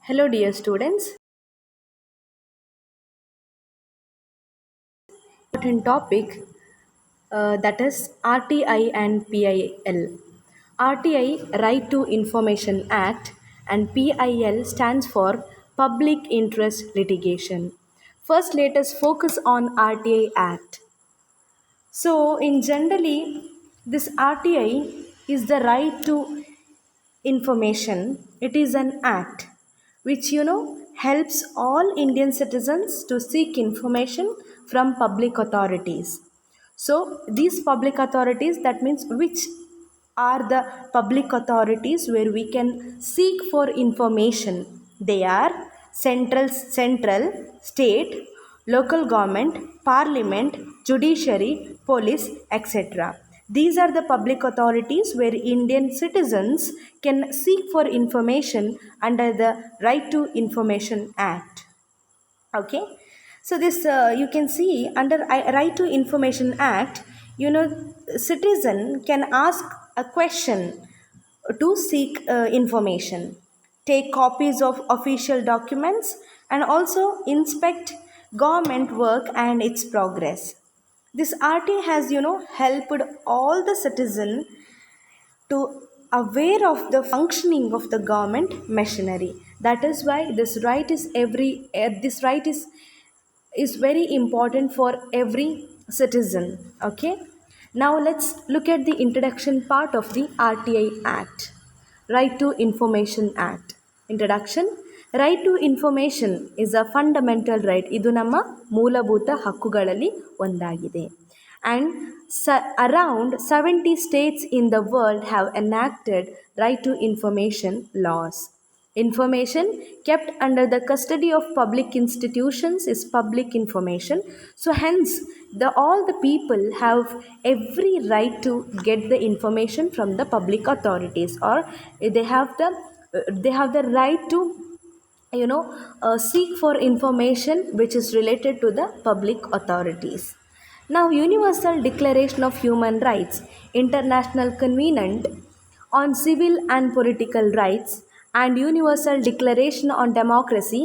Hello, dear students. Important topic that is RTI and PIL. RTI, Right to Information Act, and PIL stands for Public Interest Litigation. First, let us focus on RTI Act. So, in generally, this RTI is the right to information. It is an act which helps all Indian citizens to seek information from public authorities. So these public authorities, that means which are the public authorities where we can seek for information. They are central, state, local government, parliament, judiciary, police, etc. These are the public authorities where Indian citizens can seek for information under the Right to Information Act. Okay, so this you can see under Right to Information Act, citizen can ask a question to seek information, take copies of official documents, and also inspect government work and its progress. This RT has helped all the citizen to aware of the functioning of the government machinery. That is why this right is very important for every citizen. Okay, now let's look at the introduction part of the RTI Act. Right to Information Act. Introduction. Right to information is a fundamental right. ಇದು ನಮ್ಮ ಮೂಲಭೂತ ಹಕ್ಕುಗಳಲ್ಲಿ ಒಂದಾಗಿದೆ. And around 70 states in the world have enacted right to information laws. Information kept under the custody of public institutions is public information. So hence all the people have every right to get the information from the public authorities, or they have the right to seek for information which is related to the public authorities. Now, Universal Declaration of Human Rights, International Covenant on Civil and Political Rights, and Universal Declaration on Democracy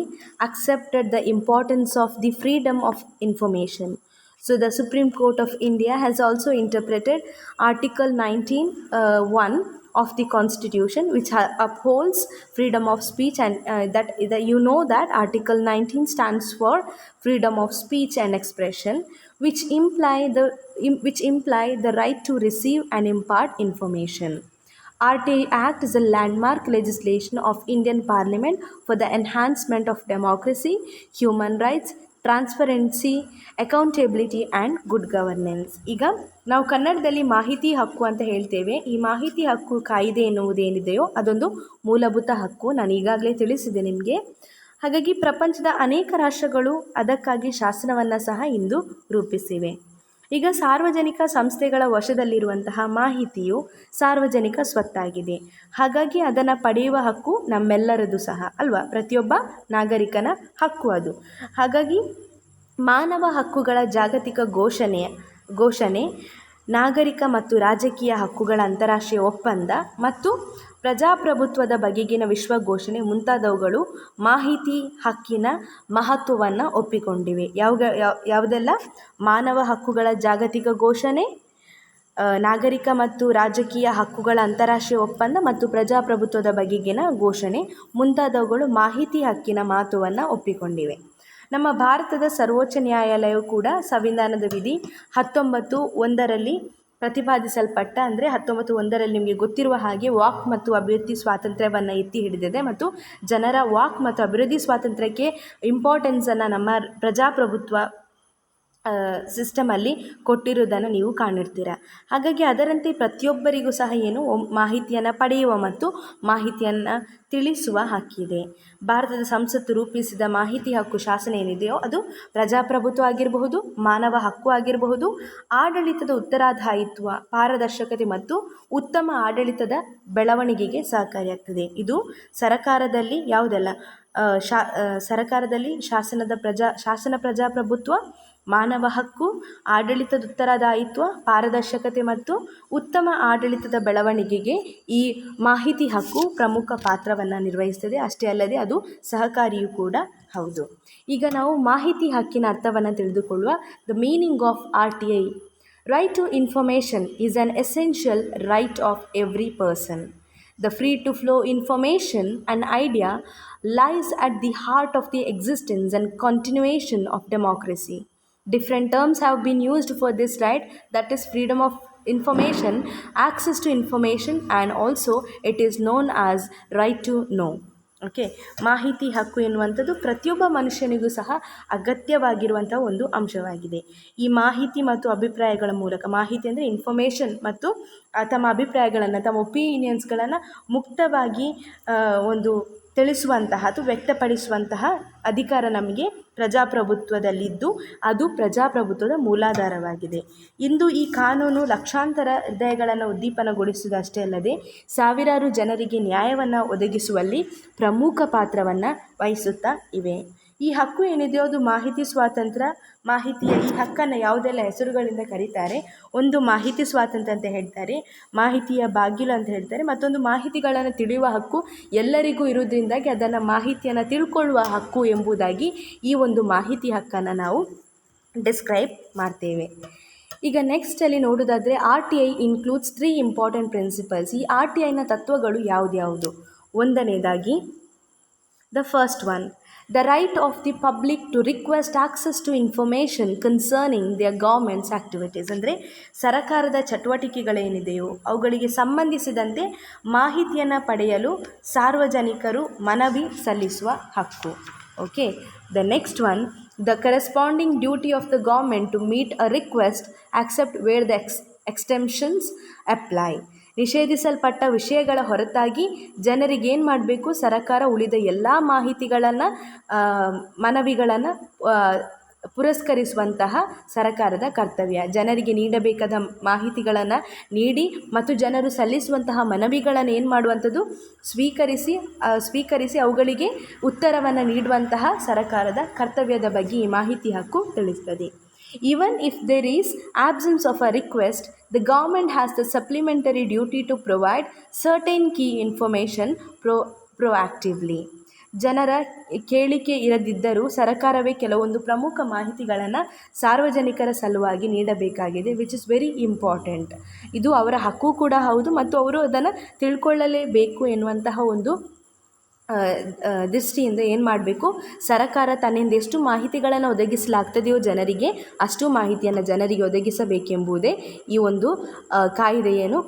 accepted the importance of the freedom of information. So, the Supreme Court of India has also interpreted Article 19(1) of the Constitution, which upholds freedom of speech, and that Article 19 stands for freedom of speech and expression, which imply the right to receive and impart information. RTI Act is a landmark legislation of Indian Parliament for the enhancement of democracy, human rights, transparency, accountability and good governance. ಈಗ ನಾವು ಕನ್ನಡದಲ್ಲಿ ಮಾಹಿತಿ ಹಕ್ಕು ಅಂತ ಹೇಳ್ತೇವೆ. ಈ ಮಾಹಿತಿ ಹಕ್ಕು ಕಾಯ್ದೆ ಎನ್ನುವುದೇನಿದೆಯೋ ಅದೊಂದು ಮೂಲಭೂತ ಹಕ್ಕು. ನಾನು ಈಗಾಗಲೇ ತಿಳಿಸಿದೆ ನಿಮಗೆ. ಹಾಗಾಗಿ ಪ್ರಪಂಚದ ಅನೇಕ ರಾಷ್ಟ್ರಗಳು ಅದಕ್ಕಾಗಿ ಶಾಸನವನ್ನು ಸಹ ಇಂದು ರೂಪಿಸಿವೆ. ಈಗ ಸಾರ್ವಜನಿಕ ಸಂಸ್ಥೆಗಳ ವಶದಲ್ಲಿರುವಂತಹ ಮಾಹಿತಿಯು ಸಾರ್ವಜನಿಕ ಸ್ವತ್ತಾಗಿದೆ. ಹಾಗಾಗಿ ಅದನ್ನು ಪಡೆಯುವ ಹಕ್ಕು ನಮ್ಮೆಲ್ಲರದು ಸಹ ಅಲ್ವಾ, ಪ್ರತಿಯೊಬ್ಬ ನಾಗರಿಕನ ಹಕ್ಕು ಅದು. ಹಾಗಾಗಿ ಮಾನವ ಹಕ್ಕುಗಳ ಜಾಗತಿಕ ಘೋಷಣೆ, ನಾಗರಿಕ ಮತ್ತು ರಾಜಕೀಯ ಹಕ್ಕುಗಳ ಅಂತಾರಾಷ್ಟ್ರೀಯ ಒಪ್ಪಂದ ಮತ್ತು ಪ್ರಜಾಪ್ರಭುತ್ವದ ಬಗೆಗಿನ ವಿಶ್ವಘೋಷಣೆ ಮುಂತಾದವುಗಳು ಮಾಹಿತಿ ಹಕ್ಕಿನ ಮಹತ್ವವನ್ನು ಒಪ್ಪಿಕೊಂಡಿವೆ. ಯಾವುದೆಲ್ಲ? ಮಾನವ ಹಕ್ಕುಗಳ ಜಾಗತಿಕ ಘೋಷಣೆ, ನಾಗರಿಕ ಮತ್ತು ರಾಜಕೀಯ ಹಕ್ಕುಗಳ ಅಂತಾರಾಷ್ಟ್ರೀಯ ಒಪ್ಪಂದ ಮತ್ತು ಪ್ರಜಾಪ್ರಭುತ್ವದ ಬಗೆಗಿನ ಘೋಷಣೆ ಮುಂತಾದವುಗಳು ಮಾಹಿತಿ ಹಕ್ಕಿನ ಮಹತ್ವವನ್ನು ಒಪ್ಪಿಕೊಂಡಿವೆ. ನಮ್ಮ ಭಾರತದ ಸರ್ವೋಚ್ಚ ನ್ಯಾಯಾಲಯವು ಕೂಡ ಸಂವಿಧಾನದ ವಿಧಿ 19(1) ಪ್ರತಿಪಾದಿಸಲ್ಪಟ್ಟ, ಅಂದರೆ 19(1) ನಿಮಗೆ ಗೊತ್ತಿರುವ ಹಾಗೆ ವಾಕ್ ಮತ್ತು ಅಭಿವ್ಯಕ್ತಿ ಸ್ವಾತಂತ್ರ್ಯವನ್ನು ಎತ್ತಿ ಹಿಡಿದಿದೆ ಮತ್ತು ಜನರ ವಾಕ್ ಮತ್ತು ಅಭಿವೃದ್ಧಿ ಸ್ವಾತಂತ್ರ್ಯಕ್ಕೆ ಇಂಪಾರ್ಟೆನ್ಸನ್ನು ನಮ್ಮ ಪ್ರಜಾಪ್ರಭುತ್ವ ಸಿಸ್ಟಮಲ್ಲಿ ಕೊಟ್ಟಿರುವುದನ್ನು ನೀವು ಕಾಣಿರ್ತೀರ. ಹಾಗಾಗಿ ಅದರಂತೆ ಪ್ರತಿಯೊಬ್ಬರಿಗೂ ಸಹ ಮಾಹಿತಿಯನ್ನು ಪಡೆಯುವ ಮತ್ತು ಮಾಹಿತಿಯನ್ನು ತಿಳಿಸುವ ಹಕ್ಕಿದೆ. ಭಾರತದ ಸಂಸತ್ತು ರೂಪಿಸಿದ ಮಾಹಿತಿ ಹಕ್ಕು ಶಾಸನ ಏನಿದೆಯೋ ಅದು ಪ್ರಜಾಪ್ರಭುತ್ವ ಆಗಿರಬಹುದು, ಮಾನವ ಹಕ್ಕು ಆಗಿರಬಹುದು, ಆಡಳಿತದ ಉತ್ತರದಾಯಿತ್ವ, ಪಾರದರ್ಶಕತೆ ಮತ್ತು ಉತ್ತಮ ಆಡಳಿತದ ಬೆಳವಣಿಗೆಗೆ ಸಹಕಾರಿಯಾಗ್ತದೆ. ಇದು ಸರಕಾರದಲ್ಲಿ ಯಾವುದೆಲ್ಲ ಸರಕಾರದಲ್ಲಿ ಶಾಸನ ಪ್ರಜಾಪ್ರಭುತ್ವ ಮಾನವ ಹಕ್ಕು, ಆಡಳಿತದ ಉತ್ತರದಾಯಿತ್ವ, ಪಾರದರ್ಶಕತೆ ಮತ್ತು ಉತ್ತಮ ಆಡಳಿತದ ಬೆಳವಣಿಗೆಗೆ ಈ ಮಾಹಿತಿ ಹಕ್ಕು ಪ್ರಮುಖ ಪಾತ್ರವನ್ನು ನಿರ್ವಹಿಸ್ತದೆ. ಅಷ್ಟೇ ಅಲ್ಲದೆ ಅದು ಸಹಕಾರಿಯೂ ಕೂಡ ಹೌದು. ಈಗ ನಾವು ಮಾಹಿತಿ ಹಕ್ಕಿನ ಅರ್ಥವನ್ನು ತಿಳಿದುಕೊಳ್ಳುವ. The meaning of RTI. Right to information is an essential right of every person. The free to flow information and idea lies at the heart of the existence and continuation of democracy. Different terms have been used for this right, that is freedom of information, access to information, and also it is known as right to know. Okay, ಮಾಹಿತಿ ಹಕ್ಕು ಎನ್ನುವಂಥದ್ದು ಪ್ರತಿಯೊಬ್ಬ ಮನುಷ್ಯನಿಗೂ ಸಹ ಅಗತ್ಯವಾಗಿರುವಂಥ ಒಂದು ಅಂಶವಾಗಿದೆ. ಈ ಮಾಹಿತಿ ಮತ್ತು ಅಭಿಪ್ರಾಯಗಳ ಮೂಲಕ, ಮಾಹಿತಿ ಅಂದರೆ ಇನ್ಫಾರ್ಮೇಷನ್, ಮತ್ತು ತಮ್ಮ ಅಭಿಪ್ರಾಯಗಳನ್ನು, ತಮ್ಮ ಒಪಿನಿಯನ್ಸ್ಗಳನ್ನು ಮುಕ್ತವಾಗಿ ಒಂದು ತಿಳಿಸುವಂತಹ ಅಥವಾ ವ್ಯಕ್ತಪಡಿಸುವಂತಹ ಅಧಿಕಾರ ನಮಗೆ ಪ್ರಜಾಪ್ರಭುತ್ವದಲ್ಲಿದ್ದು ಅದು ಪ್ರಜಾಪ್ರಭುತ್ವದ ಮೂಲಾಧಾರವಾಗಿದೆ. ಇಂದು ಈ ಕಾನೂನು ಲಕ್ಷಾಂತರ ಹೃದಯಗಳನ್ನು ಉದ್ದೀಪನಗೊಳಿಸುವುದಷ್ಟೇ ಅಲ್ಲದೆ ಸಾವಿರಾರು ಜನರಿಗೆ ನ್ಯಾಯವನ್ನು ಒದಗಿಸುವಲ್ಲಿ ಪ್ರಮುಖ ಪಾತ್ರವನ್ನು ವಹಿಸುತ್ತಾ ಇವೆ. ಈ ಹಕ್ಕು ಏನಿದೆಯೋ ಅದು ಮಾಹಿತಿ ಸ್ವಾತಂತ್ರ್ಯ, ಮಾಹಿತಿಯ ಈ ಹಕ್ಕನ್ನು ಯಾವುದೆಲ್ಲ ಹೆಸರುಗಳಿಂದ ಕರೀತಾರೆ. ಒಂದು ಮಾಹಿತಿ ಸ್ವಾತಂತ್ರ್ಯ ಅಂತ ಹೇಳ್ತಾರೆ, ಮಾಹಿತಿಯ ಬಾಗಿಲು ಅಂತ ಹೇಳ್ತಾರೆ, ಮತ್ತೊಂದು ಮಾಹಿತಿಗಳನ್ನು ತಿಳಿಯುವ ಹಕ್ಕು ಎಲ್ಲರಿಗೂ ಇರುವುದರಿಂದಾಗಿ ಅದನ್ನು ಮಾಹಿತಿಯನ್ನು ತಿಳ್ಕೊಳ್ಳುವ ಹಕ್ಕು ಎಂಬುದಾಗಿ ಈ ಒಂದು ಮಾಹಿತಿ ಹಕ್ಕನ್ನು ನಾವು ಡಿಸ್ಕ್ರೈಬ್ ಮಾಡ್ತೇವೆ. ಈಗ ನೆಕ್ಸ್ಟಲ್ಲಿ ನೋಡೋದಾದರೆ RTI ಇನ್ಕ್ಲೂಡ್ಸ್ 3 ಇಂಪಾರ್ಟೆಂಟ್ ಪ್ರಿನ್ಸಿಪಲ್ಸ್. ಈ RTIನ ತತ್ವಗಳು ಯಾವುದ್ಯಾವುದು? ಒಂದನೇದಾಗಿ the first one, the right of the public to request access to information concerning their government's activities. ಅಂದರೆ ಸರಕಾರದ ಚಟುವಟಿಕೆಗಳೇನಿದೆಯೋ ಅವುಗಳಿಗೆ ಸಂಬಂಧಿಸಿದಂತೆ ಮಾಹಿತಿಯನ್ನು ಪಡೆಯಲು ಸಾರ್ವಜನಿಕರು ಮನವಿ ಸಲ್ಲಿಸುವ ಹಕ್ಕು. Okay, the next one, the corresponding duty of the government to meet a request accept where the extensions apply. ನಿಷೇಧಿಸಲ್ಪಟ್ಟ ವಿಷಯಗಳ ಹೊರತಾಗಿ ಜನರಿಗೆ ಏನು ಮಾಡಬೇಕು? ಸರಕಾರ ಉಳಿದ ಎಲ್ಲ ಮಾಹಿತಿಗಳನ್ನು, ಮನವಿಗಳನ್ನು ಪುರಸ್ಕರಿಸುವಂತಹ ಸರಕಾರದ ಕರ್ತವ್ಯ. ಜನರಿಗೆ ನೀಡಬೇಕಾದ ಮಾಹಿತಿಗಳನ್ನು ನೀಡಿ ಮತ್ತು ಜನರು ಸಲ್ಲಿಸುವಂತಹ ಮನವಿಗಳನ್ನು ಏನು ಮಾಡುವಂಥದ್ದು? ಸ್ವೀಕರಿಸಿ ಅವುಗಳಿಗೆ ಉತ್ತರವನ್ನು ನೀಡುವಂತಹ ಸರಕಾರದ ಕರ್ತವ್ಯದ ಬಗ್ಗೆ ಈ ಮಾಹಿತಿ ಹಕ್ಕು ತಿಳಿಸ್ತದೆ. Even if there is absence of a request, the government has the supplementary duty to provide certain key information proactively. ಜನರ ಕೇಳಿಕೆ ಇರದಿದ್ದರೂ ಸರಕಾರವೇ ಕೆಲವೊಂದು ಪ್ರಮುಖ ಮಾಹಿತಿಗಳನ್ನು ಸಾರ್ವಜನಿಕರ ಸಲುವಾಗಿ ನೀಡಬೇಕಾಗಿದೆ, ವಿಚ್ ಇಸ್ ವೆರಿ ಇಂಪಾರ್ಟೆಂಟ್. ಇದು ಅವರ ಹಕ್ಕು ಕೂಡ ಹೌದು ಮತ್ತು ಅವರು ಅದನ್ನು ತಿಳ್ಕೊಳ್ಳಲೇಬೇಕು ಎನ್ನುವಂತಹ ಒಂದು ದೃಷ್ಟಿಯಿಂದ ಏನು ಮಾಡಬೇಕು? ಸರಕಾರ ತನ್ನಿಂದ ಎಷ್ಟು ಮಾಹಿತಿಗಳನ್ನು ಒದಗಿಸಲಾಗ್ತದೆಯೋ ಜನರಿಗೆ ಅಷ್ಟು ಮಾಹಿತಿಯನ್ನು ಜನರಿಗೆ ಒದಗಿಸಬೇಕೆಂಬುದೇ ಈ ಒಂದು ಕಾಯ್ದೆಯನ್ನು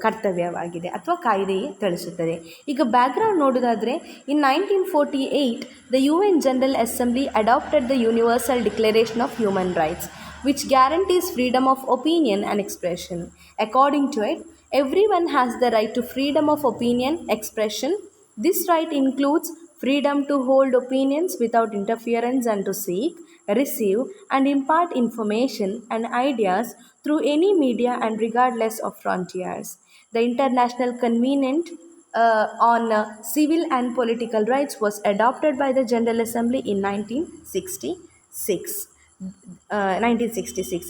ಕರ್ತವ್ಯವಾಗಿದೆ ಅಥವಾ ಕಾಯ್ದೆಯೇ ತಿಳಿಸುತ್ತದೆ. ಈಗ ಬ್ಯಾಕ್ಗ್ರೌಂಡ್ ನೋಡೋದಾದರೆ, ಇನ್ 1948 the UN General Assembly adopted the Universal Declaration of Human Rights, which guarantees freedom of opinion and expression. According to it, everyone has the right to freedom of opinion, expression. This right includes freedom to hold opinions without interference and to seek, receive, and impart information and ideas through any media and regardless of frontiers. The International Covenant on Civil and Political Rights was adopted by the General Assembly in 1966.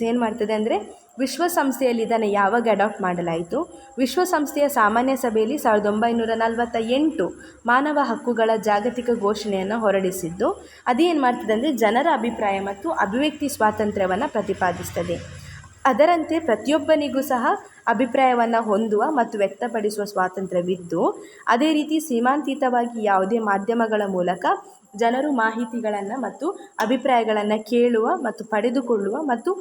ಏನು ಮಾಡ್ತದೆ ಅಂದರೆ, ವಿಶ್ವಸಂಸ್ಥೆಯಲ್ಲಿ ಇದನ್ನು ಯಾವಾಗ adapt ಮಾಡಲಾಯಿತು? ವಿಶ್ವಸಂಸ್ಥೆಯ ಸಾಮಾನ್ಯ ಸಭೆಯಲ್ಲಿ 1948 ಮಾನವ ಹಕ್ಕುಗಳ ಜಾಗತಿಕ ಘೋಷಣೆಯನ್ನು ಹೊರಡಿಸಿದ್ದು. ಅದೇನು ಮಾಡ್ತದೆ ಅಂದರೆ ಜನರ ಅಭಿಪ್ರಾಯ ಮತ್ತು ಅಭಿವ್ಯಕ್ತಿ ಸ್ವಾತಂತ್ರ್ಯವನ್ನು ಪ್ರತಿಪಾದಿಸ್ತದೆ. ಅದರಂತೆ ಪ್ರತಿಯೊಬ್ಬನಿಗೂ ಸಹ ಅಭಿಪ್ರಾಯವನ್ನು ಹೊಂದುವ ಮತ್ತು ವ್ಯಕ್ತಪಡಿಸುವ ಸ್ವಾತಂತ್ರ್ಯವಿದ್ದು, ಅದೇ ರೀತಿ ಸೀಮಾಂತೀತವಾಗಿ ಯಾವುದೇ ಮಾಧ್ಯಮಗಳ ಮೂಲಕ ಜನರು ಮಾಹಿತಿಗಳನ್ನು ಮತ್ತು ಅಭಿಪ್ರಾಯಗಳನ್ನು ಕೇಳುವ ಮತ್ತು ಪಡೆದುಕೊಳ್ಳುವ ಮತ್ತು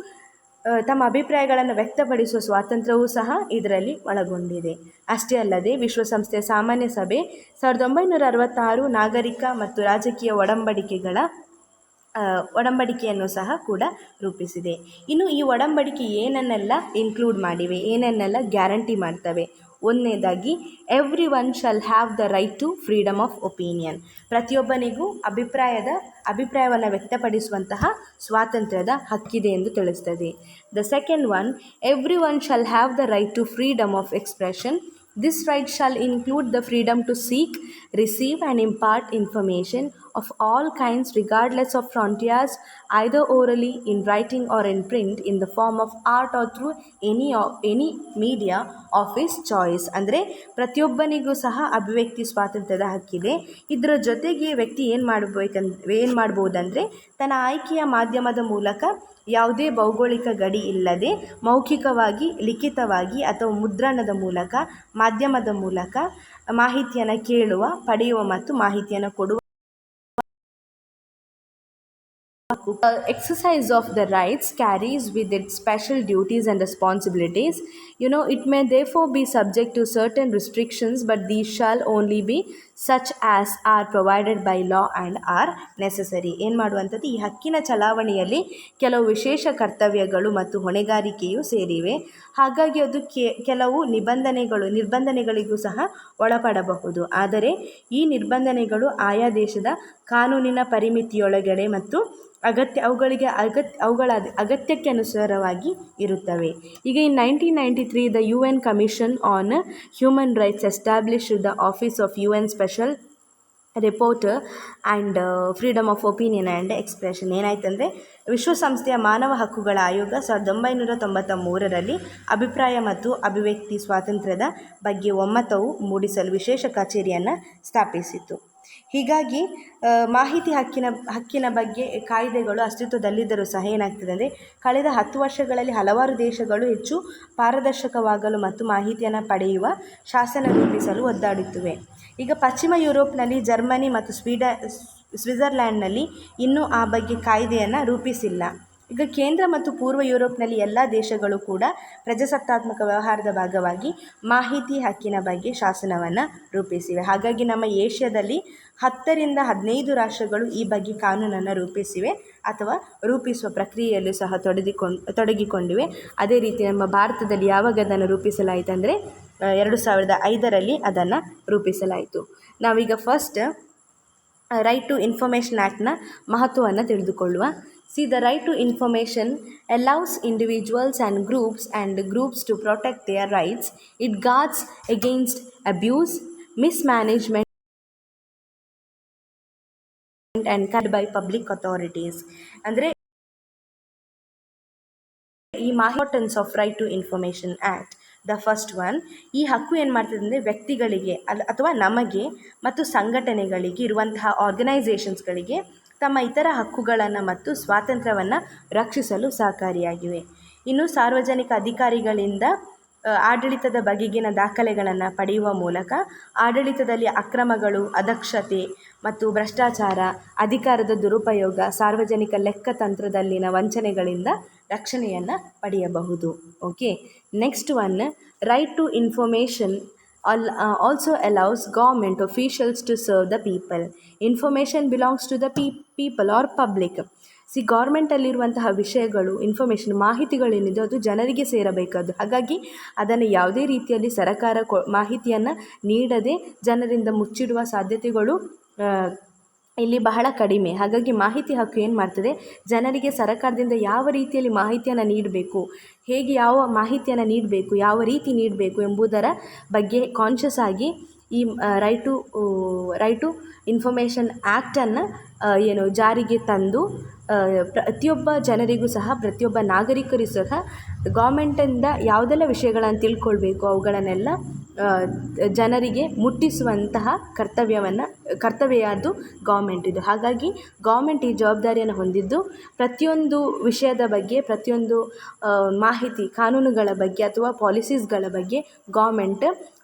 ತಮ್ಮ ಅಭಿಪ್ರಾಯಗಳನ್ನು ವ್ಯಕ್ತಪಡಿಸುವ ಸ್ವಾತಂತ್ರ್ಯವೂ ಸಹ ಇದರಲ್ಲಿ ಒಳಗೊಂಡಿದೆ. ಅಷ್ಟೇ ಅಲ್ಲದೆ ವಿಶ್ವಸಂಸ್ಥೆಯ ಸಾಮಾನ್ಯ ಸಭೆ 1966 ನಾಗರಿಕ ಮತ್ತು ರಾಜಕೀಯ ಒಡಂಬಡಿಕೆಯನ್ನು ಸಹ ಕೂಡ ರೂಪಿಸಿದೆ. ಇನ್ನು ಈ ಒಡಂಬಡಿಕೆ ಏನನ್ನೆಲ್ಲ ಇನ್ಕ್ಲೂಡ್ ಮಾಡಿವೆ, ಏನನ್ನೆಲ್ಲ ಗ್ಯಾರಂಟಿ ಮಾಡ್ತವೆ? ಒಂದನೇದಾಗಿ, everyone shall have the right to freedom of opinion. ಪ್ರತಿಯೊಬ್ಬನಿಗೂ ಅಭಿಪ್ರಾಯವನ್ನು ವ್ಯಕ್ತಪಡಿಸುವಂತಹ ಸ್ವಾತಂತ್ರ್ಯದ ಹಕ್ಕಿದೆ ಎಂದು ತಿಳಿಸ್ತದೆ. The second one, everyone shall have the right to freedom of expression. This right shall include the freedom to seek, receive and impart information of all kinds regardless of frontiers, either orally, in writing or in print, in the form of art or through any media of his choice. ಅಂದರೆ ಪ್ರತಿಯೊಬ್ಬನಿಗೂ ಸಹ ಅಭಿವ್ಯಕ್ತಿ ಸ್ವಾತಂತ್ರ್ಯದ ಹಕ್ಕಿದೆ. ಇದರ ಜೊತೆಗೆ ವ್ಯಕ್ತಿ ಏನು ಮಾಡ್ಬೋದಂದರೆ ತನ್ನ ಆಯ್ಕೆಯ ಮಾಧ್ಯಮದ ಮೂಲಕ ಯಾವುದೇ ಭೌಗೋಳಿಕ ಗಡಿ ಇಲ್ಲದೆ ಮೌಖಿಕವಾಗಿ, ಲಿಖಿತವಾಗಿ ಅಥವಾ ಮುದ್ರಣದ ಮೂಲಕ, ಮಾಧ್ಯಮದ ಮೂಲಕ ಮಾಹಿತಿಯನ್ನು ಕೇಳುವ, ಪಡೆಯುವ ಮತ್ತು ಮಾಹಿತಿಯನ್ನು ಕೊಡುವ exercise of the rights carries with it special duties and responsibilities. It may therefore be subject to certain restrictions, but these shall only be such as are provided by law and are necessary. ಏನು ಮಾಡುವಂಥದ್ದು, ಈ ಹಕ್ಕಿನ ಚಲಾವಣೆಯಲ್ಲಿ ಕೆಲವು ವಿಶೇಷ ಕರ್ತವ್ಯಗಳು ಮತ್ತು ಹೊಣೆಗಾರಿಕೆಯು ಸೇರಿವೆ. ಹಾಗಾಗಿ ಅದು ಕೆಲವು ನಿರ್ಬಂಧನೆಗಳಿಗೂ ಸಹ ಒಳಪಡಬಹುದು. ಆದರೆ ಈ ನಿರ್ಬಂಧನೆಗಳು ಆಯಾ ದೇಶದ ಕಾನೂನಿನ ಪರಿಮಿತಿಯೊಳಗಡೆ ಮತ್ತು ಅವುಗಳ ಅಗತ್ಯಕ್ಕೆ ಅನುಸಾರವಾಗಿ ಇರುತ್ತವೆ. ಈಗ in 1993 the UN commission on human rights established the office of UN special reporter and freedom of opinion and expression. ಏನಾಯ್ತಂದರೆ ವಿಶ್ವಸಂಸ್ಥೆಯ ಮಾನವ ಹಕ್ಕುಗಳ ಆಯೋಗ 1993ರಲ್ಲಿ ಅಭಿಪ್ರಾಯ ಮತ್ತು ಅಭಿವ್ಯಕ್ತಿ ಸ್ವಾತಂತ್ರ್ಯದ ಬಗ್ಗೆ ಒಮ್ಮತವು ಮೂಡಿಸಲು ವಿಶೇಷ ಕಚೇರಿಯನ್ನು ಸ್ಥಾಪಿಸಿತು. ಹೀಗಾಗಿ ಮಾಹಿತಿ ಹಕ್ಕಿನ ಬಗ್ಗೆ ಕಾಯ್ದೆಗಳು ಅಸ್ತಿತ್ವದಲ್ಲಿದ್ದರೂ ಸಹ ಏನಾಗ್ತದೆ ಅಂದರೆ ಕಳೆದ 10 ವರ್ಷಗಳಲ್ಲಿ ಹಲವಾರು ದೇಶಗಳು ಹೆಚ್ಚು ಪಾರದರ್ಶಕವಾಗಲು ಮತ್ತು ಮಾಹಿತಿಯನ್ನು ಪಡೆಯುವ ಶಾಸನ ರೂಪಿಸಲು ಒದ್ದಾಡುತ್ತಿವೆ. ಈಗ ಪಶ್ಚಿಮ ಯುರೋಪ್ನಲ್ಲಿ, ಜರ್ಮನಿ ಮತ್ತು ಸ್ವಿಟ್ಜರ್ಲ್ಯಾಂಡ್ನಲ್ಲಿ ಇನ್ನೂ ಆ ಬಗ್ಗೆ ಕಾಯ್ದೆಯನ್ನು ರೂಪಿಸಿಲ್ಲ. ಈಗ ಕೇಂದ್ರ ಮತ್ತು ಪೂರ್ವ ಯುರೋಪ್ನಲ್ಲಿ ಎಲ್ಲ ದೇಶಗಳು ಕೂಡ ಪ್ರಜಾಸತ್ತಾತ್ಮಕ ವ್ಯವಹಾರದ ಭಾಗವಾಗಿ ಮಾಹಿತಿ ಹಕ್ಕಿನ ಬಗ್ಗೆ ಶಾಸನವನ್ನು ರೂಪಿಸಿವೆ. ಹಾಗಾಗಿ ನಮ್ಮ ಏಷ್ಯಾದಲ್ಲಿ 10 ರಿಂದ 15 ರಾಷ್ಟ್ರಗಳು ಈ ಬಗ್ಗೆ ಕಾನೂನನ್ನು ರೂಪಿಸಿವೆ ಅಥವಾ ರೂಪಿಸುವ ಪ್ರಕ್ರಿಯೆಯಲ್ಲೂ ಸಹ ತೊಡಗಿಕೊಂಡಿವೆ. ಅದೇ ರೀತಿ ನಮ್ಮ ಭಾರತದಲ್ಲಿ ಯಾವಾಗ ಅದನ್ನು ರೂಪಿಸಲಾಯಿತು ಅಂದರೆ 2005ರಲ್ಲಿ ಅದನ್ನು ರೂಪಿಸಲಾಯಿತು. ನಾವೀಗ ಫಸ್ಟ್ ರೈಟ್ ಟು ಇನ್ಫಾರ್ಮೇಷನ್ ಆ್ಯಕ್ಟ್ನ ಮಹತ್ವವನ್ನು ತಿಳಿದುಕೊಳ್ಳುವ. See, the right to information allows individuals and groups to protect their rights. It guards against abuse, mismanagement and conduct by public authorities. ಅಂದರೆ ಈ importance of right to information act, the first one, ಈ ಹಕ್ಕು ಏನು ಮಾಡ್ತದೆ ಅಂದರೆ ವ್ಯಕ್ತಿಗಳಿಗೆ ಅಥವಾ ನಮಗೆ ಮತ್ತು ಸಂಘಟನೆಗಳಿಗೆ ಇರುವಂತಹ ಆರ್ಗನೈಸೇಷನ್ಸ್ಗಳಿಗೆ ತಮ್ಮ ಇತರ ಹಕ್ಕುಗಳನ್ನು ಮತ್ತು ಸ್ವಾತಂತ್ರ್ಯವನ್ನು ರಕ್ಷಿಸಲು ಸಹಕಾರಿಯಾಗಿವೆ. ಇನ್ನು ಸಾರ್ವಜನಿಕ ಅಧಿಕಾರಿಗಳಿಂದ ಆಡಳಿತದ ಬಗೆಗಿನ ದಾಖಲೆಗಳನ್ನು ಪಡೆಯುವ ಮೂಲಕ ಆಡಳಿತದಲ್ಲಿ ಅಕ್ರಮಗಳು, ಅದಕ್ಷತೆ ಮತ್ತು ಭ್ರಷ್ಟಾಚಾರ, ಅಧಿಕಾರದ ದುರುಪಯೋಗ, ಸಾರ್ವಜನಿಕ ಲೆಕ್ಕತಂತ್ರದಲ್ಲಿನ ವಂಚನೆಗಳಿಂದ ರಕ್ಷಣೆಯನ್ನು ಪಡೆಯಬಹುದು. Okay, next one, right to information also allows government officials to serve the people. Information belongs to the people or public. ಗೌರ್ಮೆಂಟಲ್ಲಿರುವಂತಹ ವಿಷಯಗಳು, ಇನ್ಫಾರ್ಮೇಷನ್, ಮಾಹಿತಿಗಳೇನಿದೆ ಅದು ಜನರಿಗೆ ಸೇರಬೇಕಾದ್ದು. ಹಾಗಾಗಿ ಅದನ್ನು ಯಾವುದೇ ರೀತಿಯಲ್ಲಿ ಸರ್ಕಾರ ಮಾಹಿತಿಯನ್ನು ನೀಡದೆ ಜನರಿಂದ ಮುಚ್ಚಿಡುವ ಸಾಧ್ಯತೆಗಳು ಇಲ್ಲಿ ಬಹಳ ಕಡಿಮೆ. ಹಾಗಾಗಿ ಮಾಹಿತಿ ಹಕ್ಕು ಏನು ಮಾಡ್ತದೆ, ಜನರಿಗೆ ಸರ್ಕಾರದಿಂದ ಯಾವ ರೀತಿಯಲ್ಲಿ ಮಾಹಿತಿಯನ್ನು ನೀಡಬೇಕು, ಹೇಗೆ ಯಾವ ಮಾಹಿತಿಯನ್ನು ನೀಡಬೇಕು, ಯಾವ ರೀತಿ ನೀಡಬೇಕು ಎಂಬುದರ ಬಗ್ಗೆ ಕಾನ್ಷಿಯಸ್ ಆಗಿ ಈ ರೈಟ್ ಟು ಇನ್ಫಾರ್ಮೇಷನ್ ಆ್ಯಕ್ಟನ್ನು ಜಾರಿಗೆ ತಂದು ಪ್ರತಿಯೊಬ್ಬ ಜನರಿಗೂ ಸಹ, ಪ್ರತಿಯೊಬ್ಬ ನಾಗರಿಕರಿಗೂ ಸಹ ಗೌರ್ಮೆಂಟಿಂದ ಯಾವುದೆಲ್ಲ ವಿಷಯಗಳನ್ನು ತಿಳ್ಕೊಳ್ಬೇಕು ಅವುಗಳನ್ನೆಲ್ಲ ಜನರಿಗೆ ಮುಟ್ಟಿಸುವಂತಹ ಕರ್ತವ್ಯ ಅದು ಗೌರ್ಮೆಂಟಿದು. ಹಾಗಾಗಿ ಗೌರ್ಮೆಂಟ್ ಈ ಜವಾಬ್ದಾರಿಯನ್ನು ಹೊಂದಿದ್ದು ಪ್ರತಿಯೊಂದು ವಿಷಯದ ಬಗ್ಗೆ, ಪ್ರತಿಯೊಂದು ಮಾಹಿತಿ, ಕಾನೂನುಗಳ ಬಗ್ಗೆ ಅಥವಾ ಪಾಲಿಸೀಸ್ಗಳ ಬಗ್ಗೆ ಗೌರ್ಮೆಂಟ್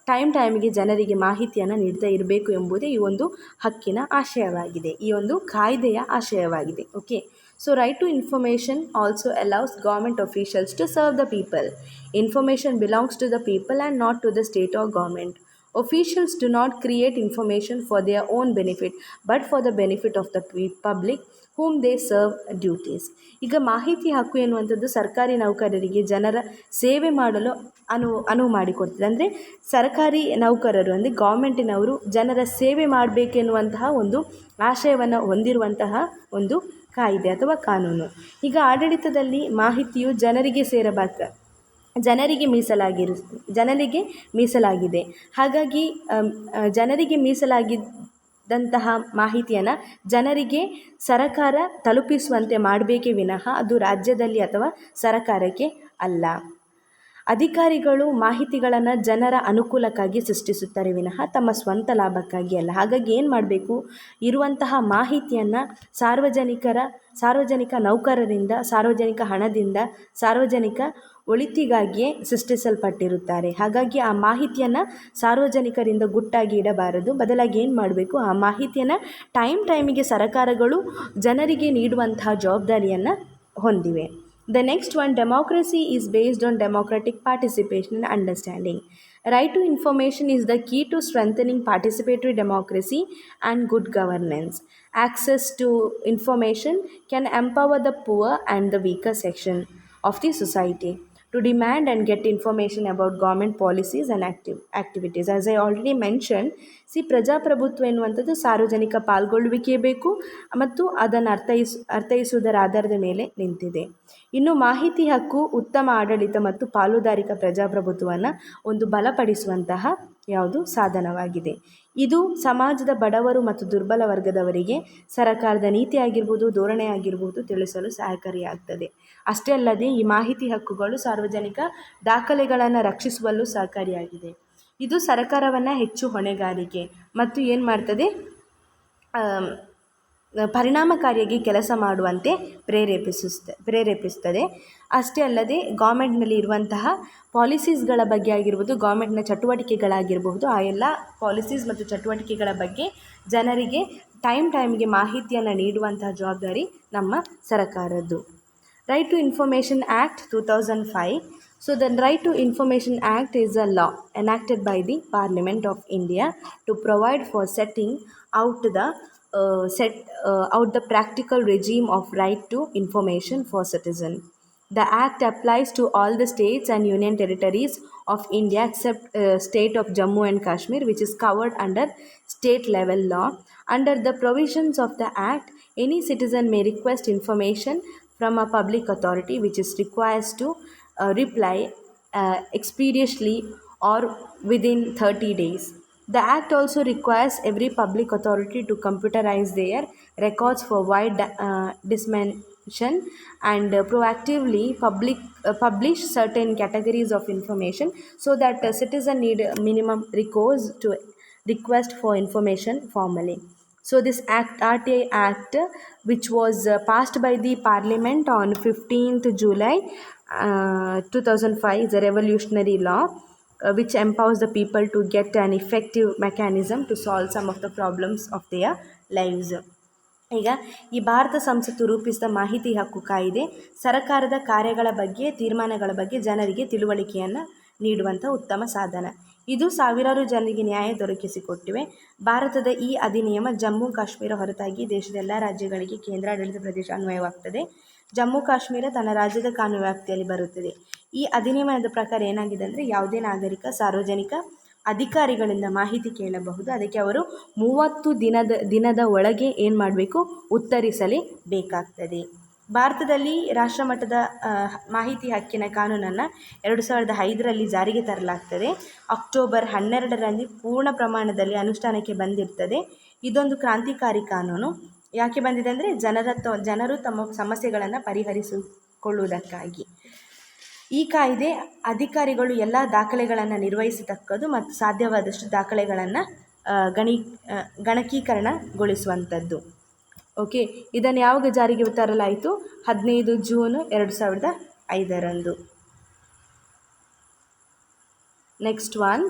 ಟೈಮಿಗೆ ಜನರಿಗೆ ಮಾಹಿತಿಯನ್ನು ನೀಡ್ತಾ ಇರಬೇಕು ಎಂಬುದೇ ಈ ಒಂದು ಹಕ್ಕಿನ ಆಶಯವಾಗಿದೆ, ಈ ಒಂದು ಕಾಯ್ದೆಯ ಆಶಯವಾಗಿದೆ. Okay, so right to information also allows government officials to serve the people. Information belongs to the people and not to the state or government. Officials do not create information for their own benefit, but for the benefit of the public whom they serve duties. ಈಗ ಮಾಹಿತಿ ಹಕ್ಕು ಎನ್ನುವಂಥದ್ದು ಸರ್ಕಾರಿ ನೌಕರರಿಗೆ ಜನರ ಸೇವೆ ಮಾಡಲು ಅನುವು ಮಾಡಿಕೊಡ್ತದೆ. ಅಂದರೆ ಸರ್ಕಾರಿ ನೌಕರರು ಅಂದರೆ ಗೌರ್ಮೆಂಟಿನವರು ಜನರ ಸೇವೆ ಮಾಡಬೇಕೆನ್ನುವಂತಹ ಒಂದು ಆಶಯವನ್ನು ಹೊಂದಿರುವಂತಹ ಒಂದು ಕಾಯ್ದೆ ಅಥವಾ ಕಾನೂನು. ಈಗ ಆಡಳಿತದಲ್ಲಿ ಮಾಹಿತಿಯು ಜನರಿಗೆ ಮೀಸಲಾಗಿದೆ. ಹಾಗಾಗಿ ಜನರಿಗೆ ದಂತಹ ಮಾಹಿತಿಯನ್ನು ಜನರಿಗೆ ಸರಕಾರ ತಲುಪಿಸುವಂತೆ ಮಾಡಬೇಕೇ ವಿನಃ ಅದು ರಾಜ್ಯದಲ್ಲಿ ಅಥವಾ ಸರಕಾರಕ್ಕೆ ಅಲ್ಲ. ಅಧಿಕಾರಿಗಳು ಮಾಹಿತಿಗಳನ್ನು ಜನರ ಅನುಕೂಲಕ್ಕಾಗಿ ಸೃಷ್ಟಿಸುತ್ತಾರೆ ವಿನಃ ತಮ್ಮ ಸ್ವಂತ ಲಾಭಕ್ಕಾಗಿ ಅಲ್ಲ. ಹಾಗಾಗಿ ಏನು ಮಾಡಬೇಕು, ಇರುವಂತಹ ಮಾಹಿತಿಯನ್ನು ಸಾರ್ವಜನಿಕ ನೌಕರರಿಂದ, ಸಾರ್ವಜನಿಕ ಹಣದಿಂದ, ಸಾರ್ವಜನಿಕ ಒಳಿತಿಗಾಗಿಯೇ ಸೃಷ್ಟಿಸಲ್ಪಟ್ಟಿರುತ್ತಾರೆ. ಹಾಗಾಗಿ ಆ ಮಾಹಿತಿಯನ್ನು ಸಾರ್ವಜನಿಕರಿಂದ ಗುಟ್ಟಾಗಿ ಇಡಬಾರದು. ಬದಲಾಗಿ ಏನು ಮಾಡಬೇಕು, ಆ ಮಾಹಿತಿಯನ್ನು ಟೈಮಿಗೆ ಸರಕಾರಗಳು ಜನರಿಗೆ ನೀಡುವಂತಹ ಜವಾಬ್ದಾರಿಯನ್ನು ಹೊಂದಿವೆ. The next one, democracy is based on democratic participation and understanding. Right to information is the key to strengthening participatory democracy and good governance. Access to information can empower the poor and the weaker section of the society to demand and get information about government policies and activities. As I already mentioned, ಪ್ರಜಾಪ್ರಭುತ್ವ ಎನ್ನುವಂಥದ್ದು ಸಾರ್ವಜನಿಕ ಪಾಲ್ಗೊಳ್ಳುವಿಕೆ ಬೇಕು ಮತ್ತು ಅದನ್ನು ಅರ್ಥೈಸುವುದರ ಆಧಾರದ ಮೇಲೆ ನಿಂತಿದೆ. ಇನ್ನು ಮಾಹಿತಿ ಹಕ್ಕು ಉತ್ತಮ ಆಡಳಿತ ಮತ್ತು ಪಾಲುದಾರಿಕ ಪ್ರಜಾಪ್ರಭುತ್ವವನ್ನು ಒಂದು ಬಲಪಡಿಸುವಂತಹ ಸಾಧನವಾಗಿದೆ. ಇದು ಸಮಾಜದ ಬಡವರು ಮತ್ತು ದುರ್ಬಲ ವರ್ಗದವರಿಗೆ ಸರಕಾರದ ನೀತಿ ಆಗಿರ್ಬೋದು, ಧೋರಣೆ ಆಗಿರ್ಬೋದು ತಿಳಿಸಲು ಸಹಕಾರಿಯಾಗ್ತದೆ. ಅಷ್ಟೇ ಅಲ್ಲದೆ ಈ ಮಾಹಿತಿ ಹಕ್ಕುಗಳು ಸಾರ್ವಜನಿಕ ದಾಖಲೆಗಳನ್ನು ರಕ್ಷಿಸುವಲ್ಲೂ ಸಹಕಾರಿಯಾಗಿದೆ. ಇದು ಸರ್ಕಾರವನ್ನು ಹೆಚ್ಚು ಹೊಣೆಗಾರಿಕೆ ಮತ್ತು ಏನು ಮಾಡ್ತದೆ, ಪರಿಣಾಮಕಾರಿಯಾಗಿ ಕೆಲಸ ಮಾಡುವಂತೆ ಪ್ರೇರೇಪಿಸ್ತದೆ. ಅಷ್ಟೇ ಅಲ್ಲದೆ ಗೌರ್ಮೆಂಟ್ನಲ್ಲಿ ಇರುವಂತಹ ಪಾಲಿಸೀಸ್ಗಳ ಬಗ್ಗೆ ಆಗಿರ್ಬೋದು, ಗೌರ್ಮೆಂಟ್ನ ಚಟುವಟಿಕೆಗಳಾಗಿರಬಹುದು, ಆ ಎಲ್ಲ ಪಾಲಿಸೀಸ್ ಮತ್ತು ಚಟುವಟಿಕೆಗಳ ಬಗ್ಗೆ ಜನರಿಗೆ ಟೈಮ್ಗೆ ಮಾಹಿತಿಯನ್ನು ನೀಡುವಂತಹ ಜವಾಬ್ದಾರಿ ನಮ್ಮ ಸರ್ಕಾರದ್ದು. Right to Information Act 2005. So the Right to Information Act is a law enacted by the Parliament of India to provide for setting out the practical regime of right to information for citizen. The act applies to all the states and union territories of India except state of Jammu and Kashmir, which is covered under state level law. Under the provisions of the act, any citizen may request information from a public authority which is requires to reply expeditiously or within 30 days. The act also requires every public authority to computerize their records for wide dissemination and proactively publish certain categories of information so that a citizen need minimum recourse to request for information formally. So this act, RTI Act, which was passed by the Parliament on 15th July 2005, is a revolutionary law which empowers the people to get an effective mechanism to solve some of the problems of their lives. ಈಗ ಈ ಭಾರತ ಸಂಸತ್ತು ರೂಪಿಸಿದ ಮಾಹಿತಿ ಹಕ್ಕು ಕಾಯ್ದೆ ಸರ್ಕಾರದ ಕಾರ್ಯಗಳ ಬಗ್ಗೆ, ತೀರ್ಮಾನಗಳ ಬಗ್ಗೆ ಜನರಿಗೆ ತಿಳುವಳಿಕೆಯನ್ನು ನೀಡುವಂಥ ಉತ್ತಮ ಸಾಧನ. ಇದು ಸಾವಿರಾರು ಜನರಿಗೆ ನ್ಯಾಯ ದೊರಕಿಸಿಕೊಟ್ಟಿವೆ. ಭಾರತದ ಈ ಅಧಿನಿಯಮ ಜಮ್ಮು ಕಾಶ್ಮೀರ ಹೊರತಾಗಿ ದೇಶದ ಎಲ್ಲ ರಾಜ್ಯಗಳಿಗೆ ಕೇಂದ್ರಾಡಳಿತ ಪ್ರದೇಶ ಅನ್ವಯವಾಗ್ತದೆ. ಜಮ್ಮು ಕಾಶ್ಮೀರ ತನ್ನ ರಾಜ್ಯದ ಕಾನೂನು ವ್ಯಾಪ್ತಿಯಲ್ಲಿ ಬರುತ್ತದೆ. ಈ ಅಧಿನಿಯಮದ ಪ್ರಕಾರ ಏನಾಗಿದೆ ಅಂದರೆ, ಯಾವುದೇ ನಾಗರಿಕ ಸಾರ್ವಜನಿಕ ಅಧಿಕಾರಿಗಳಿಂದ ಮಾಹಿತಿ ಕೇಳಬಹುದು. ಅದಕ್ಕೆ ಅವರು 30 ದಿನದ ಒಳಗೆ ಏನು ಮಾಡಬೇಕು, ಉತ್ತರಿಸಲೇಬೇಕಾಗ್ತದೆ. ಭಾರತದಲ್ಲಿ ರಾಷ್ಟ್ರಮಟ್ಟದ ಮಾಹಿತಿ ಹಕ್ಕಿನ ಕಾನೂನನ್ನು 2005ರಲ್ಲಿ ಜಾರಿಗೆ ತರಲಾಗ್ತದೆ. ಅಕ್ಟೋಬರ್ 12ರಂದು ಪೂರ್ಣ ಪ್ರಮಾಣದಲ್ಲಿ ಅನುಷ್ಠಾನಕ್ಕೆ ಬಂದಿರ್ತದೆ. ಇದೊಂದು ಕ್ರಾಂತಿಕಾರಿ ಕಾನೂನು. ಯಾಕೆ ಬಂದಿದೆ ಅಂದರೆ, ಜನರು ತಮ್ಮ ಸಮಸ್ಯೆಗಳನ್ನು ಪರಿಹರಿಸಿಕೊಳ್ಳುವುದಕ್ಕಾಗಿ. ಈ ಕಾಯ್ದೆ ಅಧಿಕಾರಿಗಳು ಎಲ್ಲ ದಾಖಲೆಗಳನ್ನು ನಿರ್ವಹಿಸತಕ್ಕದ್ದು ಮತ್ತು ಸಾಧ್ಯವಾದಷ್ಟು ದಾಖಲೆಗಳನ್ನು ಗಣಕೀಕರಣಗೊಳಿಸುವಂಥದ್ದು. ಓಕೆ, ಇದನ್ನು ಯಾವಾಗ ಜಾರಿಗೆ ತರಲಾಯಿತು? 15 ಜೂನ್ 2005ರಂದು. ನೆಕ್ಸ್ಟ್ ಒನ್,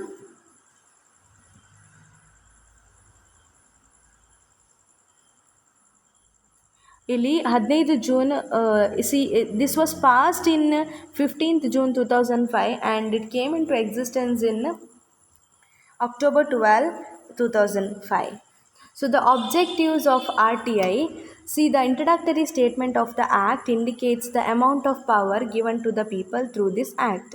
ಇಲ್ಲಿ 15 June, this was passed in 15th June 2005 and it came into existence in October 12, 2005. So the objectives of RTI, the introductory statement of the Act indicates the amount of power given to the people through this Act.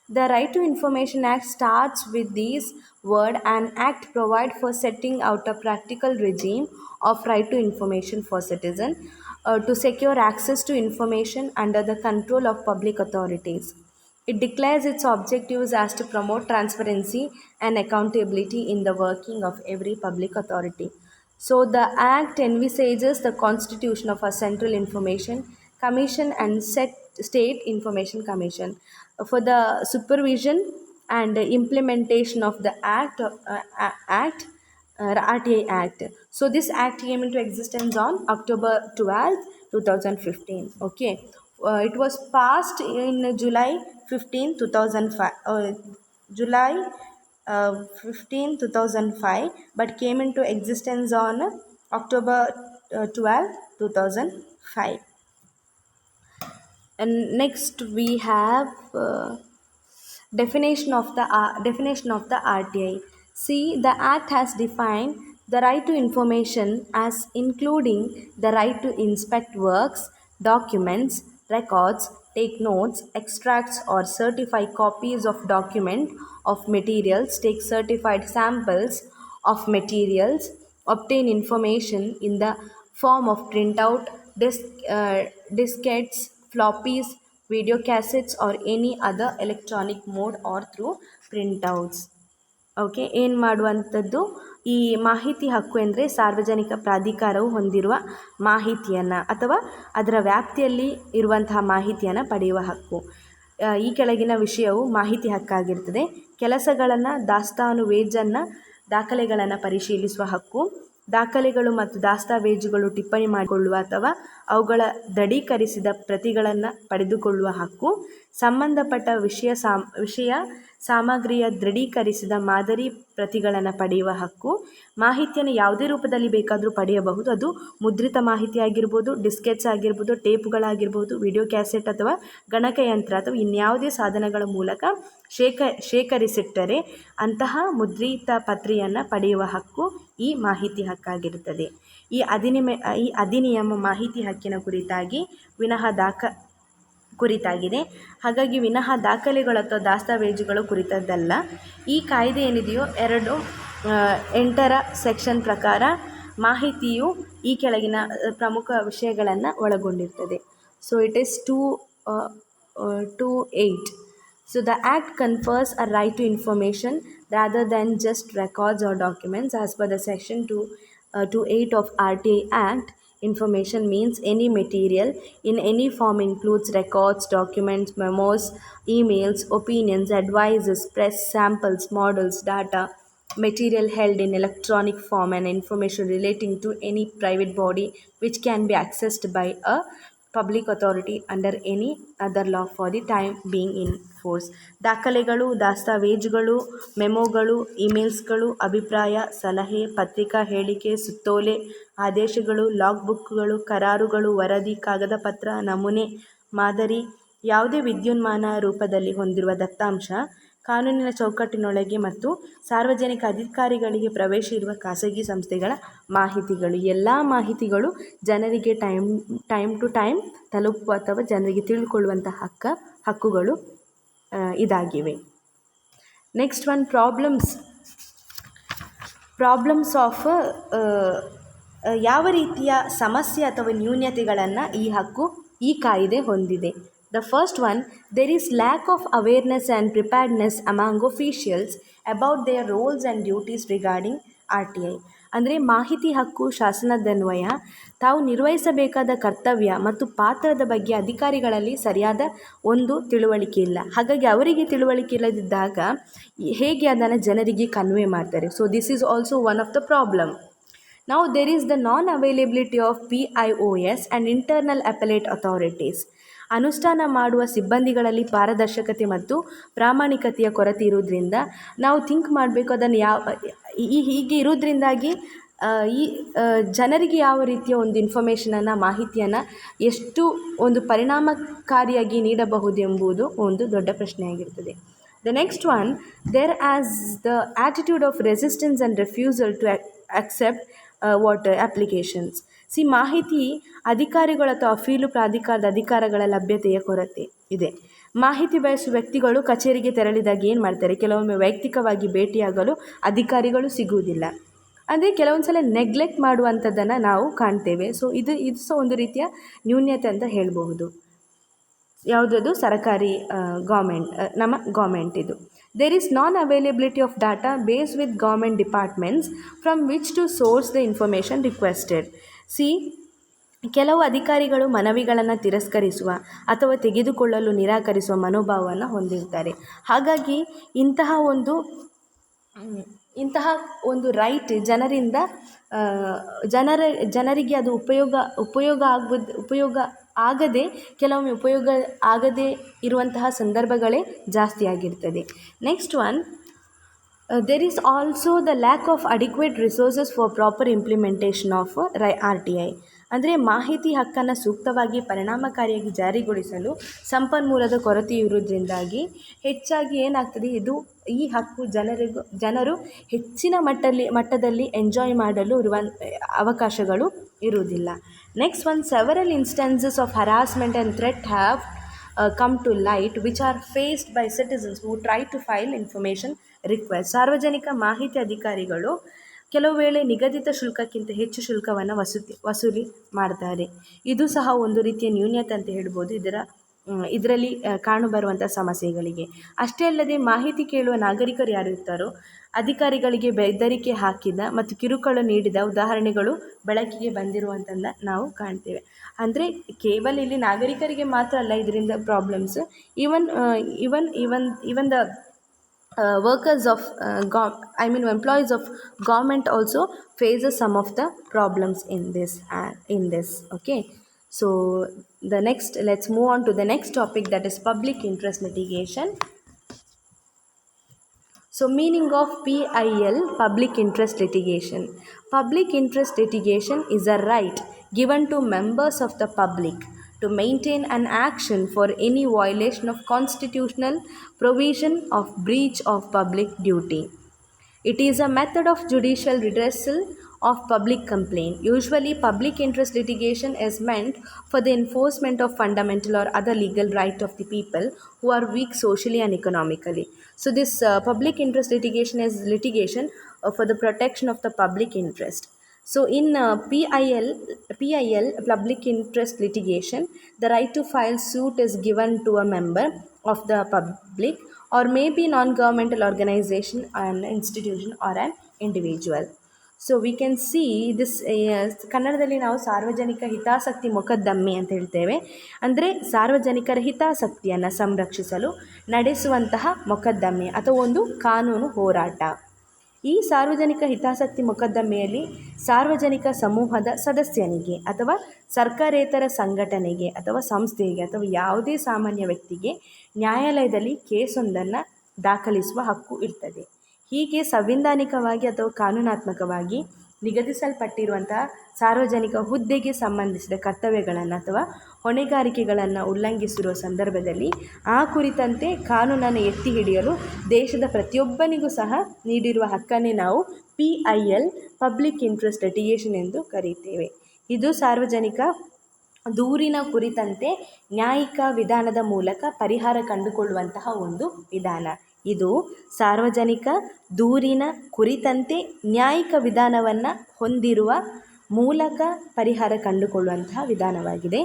The Right to Information Act starts with these words: an act provide for setting out a practical regime of right to information for citizens to secure access to information under the control of public authorities. It declares its objectives as to promote transparency and accountability in the working of every public authority. So the act envisages the constitution of a Central Information Commission and State Information Commission for the supervision and implementation of the RTI Act. So this act came into existence on October 12th, 2015. Okay, it was passed in July 15, 2005. July 15, 2005, but came into existence on October 12, 2005. And next we have definition of the RTI. See, the Act has defined the right to information as including the right to inspect works, documents, records, take notes, extracts or certify copies of document of materials, take certified samples of materials, obtain information in the form of printout, diskettes, floppies, video cassettes or any other electronic mode or through printouts. Okay, ಏನು ಮಾಡುವಂಥದ್ದು ಈ ಮಾಹಿತಿ ಹಕ್ಕು ಎಂದರೆ ಸಾರ್ವಜನಿಕ ಪ್ರಾಧಿಕಾರವು ಹೊಂದಿರುವ ಮಾಹಿತಿಯನ್ನು ಅಥವಾ ಅದರ ವ್ಯಾಪ್ತಿಯಲ್ಲಿ ಇರುವಂತಹ ಮಾಹಿತಿಯನ್ನು ಪಡೆಯುವ ಹಕ್ಕು. ಈ ಕೆಳಗಿನ ವಿಷಯವು ಮಾಹಿತಿ ಹಕ್ಕಾಗಿರ್ತದೆ. ಕೆಲಸಗಳನ್ನು ದಾಸ್ತಾನುವೇಜನ್ನು ದಾಖಲೆಗಳನ್ನು ಪರಿಶೀಲಿಸುವ ಹಕ್ಕು, ದಾಖಲೆಗಳು ಮತ್ತು ದಾಸ್ತಾವೇಜುಗಳು ಟಿಪ್ಪಣಿ ಮಾಡಿಕೊಳ್ಳುವ ಅಥವಾ ಅವುಗಳ ದೃಢೀಕರಿಸಿದ ಪ್ರತಿಗಳನ್ನು ಪಡೆದುಕೊಳ್ಳುವ ಹಕ್ಕು, ಸಂಬಂಧಪಟ್ಟ ವಿಷಯ ಸಾಮಗ್ರಿಯ ದೃಢೀಕರಿಸಿದ ಮಾದರಿ ಪ್ರತಿಗಳನ್ನು ಪಡೆಯುವ ಹಕ್ಕು, ಮಾಹಿತಿಯನ್ನು ಯಾವುದೇ ರೂಪದಲ್ಲಿ ಬೇಕಾದರೂ ಪಡೆಯಬಹುದು. ಅದು ಮುದ್ರಿತ ಮಾಹಿತಿ ಆಗಿರ್ಬೋದು, ಡಿಸ್ಕೆಟ್ಸ್ ಆಗಿರ್ಬೋದು, ಟೇಪ್ಗಳಾಗಿರ್ಬೋದು, ವಿಡಿಯೋ ಕ್ಯಾಸೆಟ್ ಅಥವಾ ಗಣಕಯಂತ್ರ ಅಥವಾ ಇನ್ಯಾವುದೇ ಸಾಧನಗಳ ಮೂಲಕ ಶೇಖರಿಸಿಟ್ಟರೆ ಅಂತಹ ಮುದ್ರಿತ ಪ್ರತಿಯನ್ನು ಪಡೆಯುವ ಹಕ್ಕು ಈ ಮಾಹಿತಿ ಹಕ್ಕಾಗಿರುತ್ತದೆ. ಈ ಅಧಿನಿಯಮ ಮಾಹಿತಿ ಹಕ್ಕಿನ ಕುರಿತಾಗಿದೆ. ಹಾಗಾಗಿ ವಿನಃ ದಾಖಲೆಗಳು ಅಥವಾ ದಾಸ್ತಾವೇಜುಗಳು ಕುರಿತದ್ದಲ್ಲ. ಈ ಕಾಯ್ದೆ ಏನಿದೆಯೋ 8ರ ಸೆಕ್ಷನ್ ಪ್ರಕಾರ ಮಾಹಿತಿಯು ಈ ಕೆಳಗಿನ ಪ್ರಮುಖ ವಿಷಯಗಳನ್ನು ಒಳಗೊಂಡಿರ್ತದೆ. So it is 2(8). So the Act confers a right to information rather than just records or documents. As per the section 2(8) of RTI Act, information means any material in any form includes records, documents, memos, emails, opinions, advices, press, samples, models, data, material held in electronic form and information relating to any private body which can be accessed by a public authority under any other law for the time being in force. ದಾಖಲೆಗಳು, ದಾಸ್ತಾವೇಜುಗಳು, ಮೆಮೊಗಳು, ಇಮೇಲ್ಸ್ಗಳು, ಅಭಿಪ್ರಾಯ, ಸಲಹೆ, ಪತ್ರಿಕಾ ಹೇಳಿಕೆ, ಸುತ್ತೋಲೆ, ಆದೇಶಗಳು, log ಬುಕ್ಗಳು, ಕರಾರುಗಳು, ವರದಿ, ಕಾಗದ ಪತ್ರ, ನಮೂನೆ, ಮಾದರಿ, ಯಾವುದೇ ವಿದ್ಯುನ್ಮಾನ ರೂಪದಲ್ಲಿ ಹೊಂದಿರುವ ದತ್ತಾಂಶ, ಕಾನೂನಿನ ಚೌಕಟ್ಟಿನೊಳಗೆ ಮತ್ತು ಸಾರ್ವಜನಿಕ ಅಧಿಕಾರಿಗಳಿಗೆ ಪ್ರವೇಶ ಇರುವ ಖಾಸಗಿ ಸಂಸ್ಥೆಗಳ ಮಾಹಿತಿಗಳು. ಎಲ್ಲ ಮಾಹಿತಿಗಳು ಜನರಿಗೆ ಟೈಮ್ ಟು ಟೈಮ್ ತಲುಪುವ ಅಥವಾ ಜನರಿಗೆ ತಿಳ್ಕೊಳ್ಳುವಂಥ ಹಕ್ಕುಗಳು ಇದಾಗಿವೆ. ನೆಕ್ಸ್ಟ್ ಒನ್ ಪ್ರಾಬ್ಲಮ್ಸ್ ಆಫ್ ಯಾವ ರೀತಿಯ ಸಮಸ್ಯೆ ಅಥವಾ ನ್ಯೂನತೆಗಳನ್ನು ಈ ಕಾಯ್ದೆ ಹೊಂದಿದೆ. The first one, there is lack of awareness and preparedness among officials about their roles and duties regarding RTI. ಅಂದರೆ ಮಾಹಿತಿ ಹಕ್ಕು ಶಾಸನದನ್ವಯ ತಾವು ನಿರ್ವಹಿಸಬೇಕಾದ ಕರ್ತವ್ಯ ಮತ್ತು ಪಾತ್ರದ ಬಗ್ಗೆ ಅಧಿಕಾರಿಗಳಲ್ಲಿ ಸರಿಯಾದ ಒಂದು ತಿಳುವಳಿಕೆ ಇಲ್ಲ. ಹಾಗಾಗಿ ಅವರಿಗೆ ತಿಳುವಳಿಕೆ ಇಲ್ಲದಿದ್ದಾಗ ಹೇಗೆ ಅದನ್ನು ಜನರಿಗೆ ಕನ್ವೆ ಮಾಡ್ತಾರೆ. So this is also one of the problem. Now there is the non-availability of PIOS and internal appellate authorities. ಅನುಷ್ಠಾನ ಮಾಡುವ ಸಿಬ್ಬಂದಿಗಳಲ್ಲಿ ಪಾರದರ್ಶಕತೆ ಮತ್ತು ಪ್ರಾಮಾಣಿಕತೆಯ ಕೊರತೆ ಇರುವುದರಿಂದ ನಾವು ಥಿಂಕ್ ಮಾಡಬೇಕು ಅದನ್ನು ಹೀಗೆ ಇರೋದ್ರಿಂದಾಗಿ ಈ ಜನರಿಗೆ ಯಾವ ರೀತಿಯ ಒಂದು ಇನ್ಫಾರ್ಮೇಷನನ್ನು ಮಾಹಿತಿಯನ್ನು ಎಷ್ಟು ಒಂದು ಪರಿಣಾಮಕಾರಿಯಾಗಿ ನೀಡಬಹುದು ಎಂಬುದು ಒಂದು ದೊಡ್ಡ ಪ್ರಶ್ನೆಯಾಗಿರ್ತದೆ. The next one, there as the attitude of resistance and refusal to accept applications. ಮಾಹಿತಿ ಅಧಿಕಾರಿಗಳು ಅಥವಾ ಅಪೀಲು ಪ್ರಾಧಿಕಾರದ ಅಧಿಕಾರಗಳ ಲಭ್ಯತೆಯ ಕೊರತೆ ಇದೆ. ಮಾಹಿತಿ ಬಯಸುವ ವ್ಯಕ್ತಿಗಳು ಕಚೇರಿಗೆ ತೆರಳಿದಾಗ ಏನು ಮಾಡ್ತಾರೆ, ಕೆಲವೊಮ್ಮೆ ವೈಯಕ್ತಿಕವಾಗಿ ಭೇಟಿಯಾಗಲು ಅಧಿಕಾರಿಗಳು ಸಿಗುವುದಿಲ್ಲ. ಅಂದರೆ ಕೆಲವೊಂದು ಸಲ ನೆಗ್ಲೆಕ್ಟ್ ಮಾಡುವಂಥದ್ದನ್ನು ನಾವು ಕಾಣ್ತೇವೆ. ಸೊ ಇದು ಸಹ ಒಂದು ರೀತಿಯ ನ್ಯೂನ್ಯತೆ ಅಂತ ಹೇಳಬಹುದು. ಯಾವುದದು? ಸರ್ಕಾರಿ ಗೌರ್ಮೆಂಟ್, ನಮ್ಮ ಗೌರ್ಮೆಂಟ್ ಇದು. There is non-availability of data based with government departments from which to source the information requested. See, ಕೆಲವು ಅಧಿಕಾರಿಗಳು ಮನವಿಗಳನ್ನು ತಿರಸ್ಕರಿಸುವ ಅಥವಾ ತೆಗೆದುಕೊಳ್ಳಲು ನಿರಾಕರಿಸುವ ಮನೋಭಾವವನ್ನು ಹೊಂದಿರ್ತಾರೆ. ಹಾಗಾಗಿ ಇಂತಹ ಒಂದು ರೈಟ್ ಜನರಿಗೆ ಅದು ಉಪಯೋಗ ಆಗದೆ, ಕೆಲವೊಮ್ಮೆ ಉಪಯೋಗ ಆಗದೇ ಇರುವಂತಹ ಸಂದರ್ಭಗಳೇ ಜಾಸ್ತಿ ಆಗಿರ್ತದೆ. Next one, there is also the lack of adequate resources for proper implementation of RTI. ಅಂದರೆ ಮಾಹಿತಿ ಹಕ್ಕನ್ನು ಸೂಕ್ತವಾಗಿ ಪರಿಣಾಮಕಾರಿಯಾಗಿ ಜಾರಿಗೊಳಿಸಲು ಸಂಪನ್ಮೂಲದ ಕೊರತೆ ಇರುವುದರಿಂದಾಗಿ ಹೆಚ್ಚಾಗಿ ಏನಾಗ್ತದೆ, ಈ ಹಕ್ಕು ಜನರು ಹೆಚ್ಚಿನ ಮಟ್ಟದಲ್ಲಿ ಎಂಜಾಯ್ ಮಾಡಲು ಅವಕಾಶಗಳು ಇರುವುದಿಲ್ಲ. Next one, several instances of harassment and threat have come to light which are faced by citizens who try to file information request. ಸಾರ್ವಜನಿಕ ಮಾಹಿತಿ ಅಧಿಕಾರಿಗಳು ಕೆಲವು ವೇಳೆ ನಿಗದಿತ ಶುಲ್ಕಕ್ಕಿಂತ ಹೆಚ್ಚು ಶುಲ್ಕವನ್ನು ವಸೂಲಿ ಮಾಡ್ತಾರೆ. ಇದು ಸಹ ಒಂದು ರೀತಿಯ ನ್ಯೂನ್ಯತೆ ಅಂತ ಹೇಳ್ಬೋದು ಇದರಲ್ಲಿ ಕಾಣಬರುವಂಥ ಸಮಸ್ಯೆಗಳಿಗೆ. ಅಷ್ಟೇ ಅಲ್ಲದೆ ಮಾಹಿತಿ ಕೇಳುವ ನಾಗರಿಕರು ಯಾರು ಇರ್ತಾರೋ ಅಧಿಕಾರಿಗಳಿಗೆ ಬೆದರಿಕೆ ಹಾಕಿದ ಮತ್ತು ಕಿರುಕುಳ ನೀಡಿದ ಉದಾಹರಣೆಗಳು ಬೆಳಕಿಗೆ ಬಂದಿರುವಂಥದ್ದನ್ನು ನಾವು ಕಾಣ್ತೇವೆ. ಅಂದರೆ ಕೇವಲ ಇಲ್ಲಿ ನಾಗರಿಕರಿಗೆ ಮಾತ್ರ ಅಲ್ಲ ಇದರಿಂದ problems, even the workers of employees of government also faces some of the problems in this. Okay, so let's move on to the next topic, that is public interest litigation. So meaning of PIL, public interest litigation. Public interest litigation is a right given to members of the public to maintain an action for any violation of constitutional provision of breach of public duty. It is a method of judicial redressal of public complaint. Usually, public interest litigation is meant for the enforcement of fundamental or other legal right of the people who are weak socially and economically. So, this public interest litigation is litigation for the protection of the public interest. So, in PIL, public interest litigation, the right to file suit is given to a member of the public or maybe non-governmental organization, an institution or an individual. So we can see this, ಕನ್ನಡದಲ್ಲಿ ನಾವು ಸಾರ್ವಜನಿಕ ಹಿತಾಸಕ್ತಿ ಮೊಕದ್ದಮೆ ಅಂತ ಹೇಳ್ತೇವೆ. ಅಂದರೆ ಸಾರ್ವಜನಿಕರ ಹಿತಾಸಕ್ತಿಯನ್ನು ಸಂರಕ್ಷಿಸಲು ನಡೆಸುವಂತಹ ಮೊಕದ್ದಮೆ ಅಥವಾ ಒಂದು ಕಾನೂನು ಹೋರಾಟ. ಈ ಸಾರ್ವಜನಿಕ ಹಿತಾಸಕ್ತಿ ಮೊಕದ್ದಮೆಯಲ್ಲಿ ಸಾರ್ವಜನಿಕ ಸಮೂಹದ ಸದಸ್ಯನಿಗೆ ಅಥವಾ ಸರ್ಕಾರೇತರ ಸಂಘಟನೆಗೆ ಅಥವಾ ಸಂಸ್ಥೆಗೆ ಅಥವಾ ಯಾವುದೇ ಸಾಮಾನ್ಯ ವ್ಯಕ್ತಿಗೆ ನ್ಯಾಯಾಲಯದಲ್ಲಿ ಕೇಸೊಂದನ್ನು ದಾಖಲಿಸುವ ಹಕ್ಕು ಇರ್ತದೆ. ಹೀಗೆ ಸಂವಿಧಾನಿಕವಾಗಿ ಅಥವಾ ಕಾನೂನಾತ್ಮಕವಾಗಿ ನಿಗದಿಸಲ್ಪಟ್ಟಿರುವಂತಹ ಸಾರ್ವಜನಿಕ ಹುದ್ದೆಗೆ ಸಂಬಂಧಿಸಿದ ಕರ್ತವ್ಯಗಳನ್ನು ಅಥವಾ ಹೊಣೆಗಾರಿಕೆಗಳನ್ನು ಉಲ್ಲಂಘಿಸಿರುವ ಸಂದರ್ಭದಲ್ಲಿ ಆ ಕುರಿತಂತೆ ಕಾನೂನನ್ನು ಎತ್ತಿ ಹಿಡಿಯಲು ದೇಶದ ಪ್ರತಿಯೊಬ್ಬನಿಗೂ ಸಹ ನೀಡಿರುವ ಹಕ್ಕನ್ನೇ ನಾವು PIL, ಪಬ್ಲಿಕ್ ಇಂಟ್ರೆಸ್ಟ್ ಲಿಟಿಗೇಷನ್ ಎಂದು ಕರೆಯುತ್ತೇವೆ. ಇದು ಸಾರ್ವಜನಿಕ ದೂರಿನ ಕುರಿತಂತೆ ನ್ಯಾಯಿಕ ವಿಧಾನದ ಮೂಲಕ ಪರಿಹಾರ ಕಂಡುಕೊಳ್ಳುವಂತಹ ಒಂದು ವಿಧಾನ. ಇದು ಸಾರ್ವಜನಿಕ ದೂರಿನ ಕುರಿತಂತೆ ನ್ಯಾಯಿಕ ವಿಧಾನವನ್ನು ಹೊಂದಿರುವ ಮೂಲಕ ಪರಿಹಾರ ಕಂಡುಕೊಳ್ಳುವಂತಹ ವಿಧಾನವಾಗಿದೆ.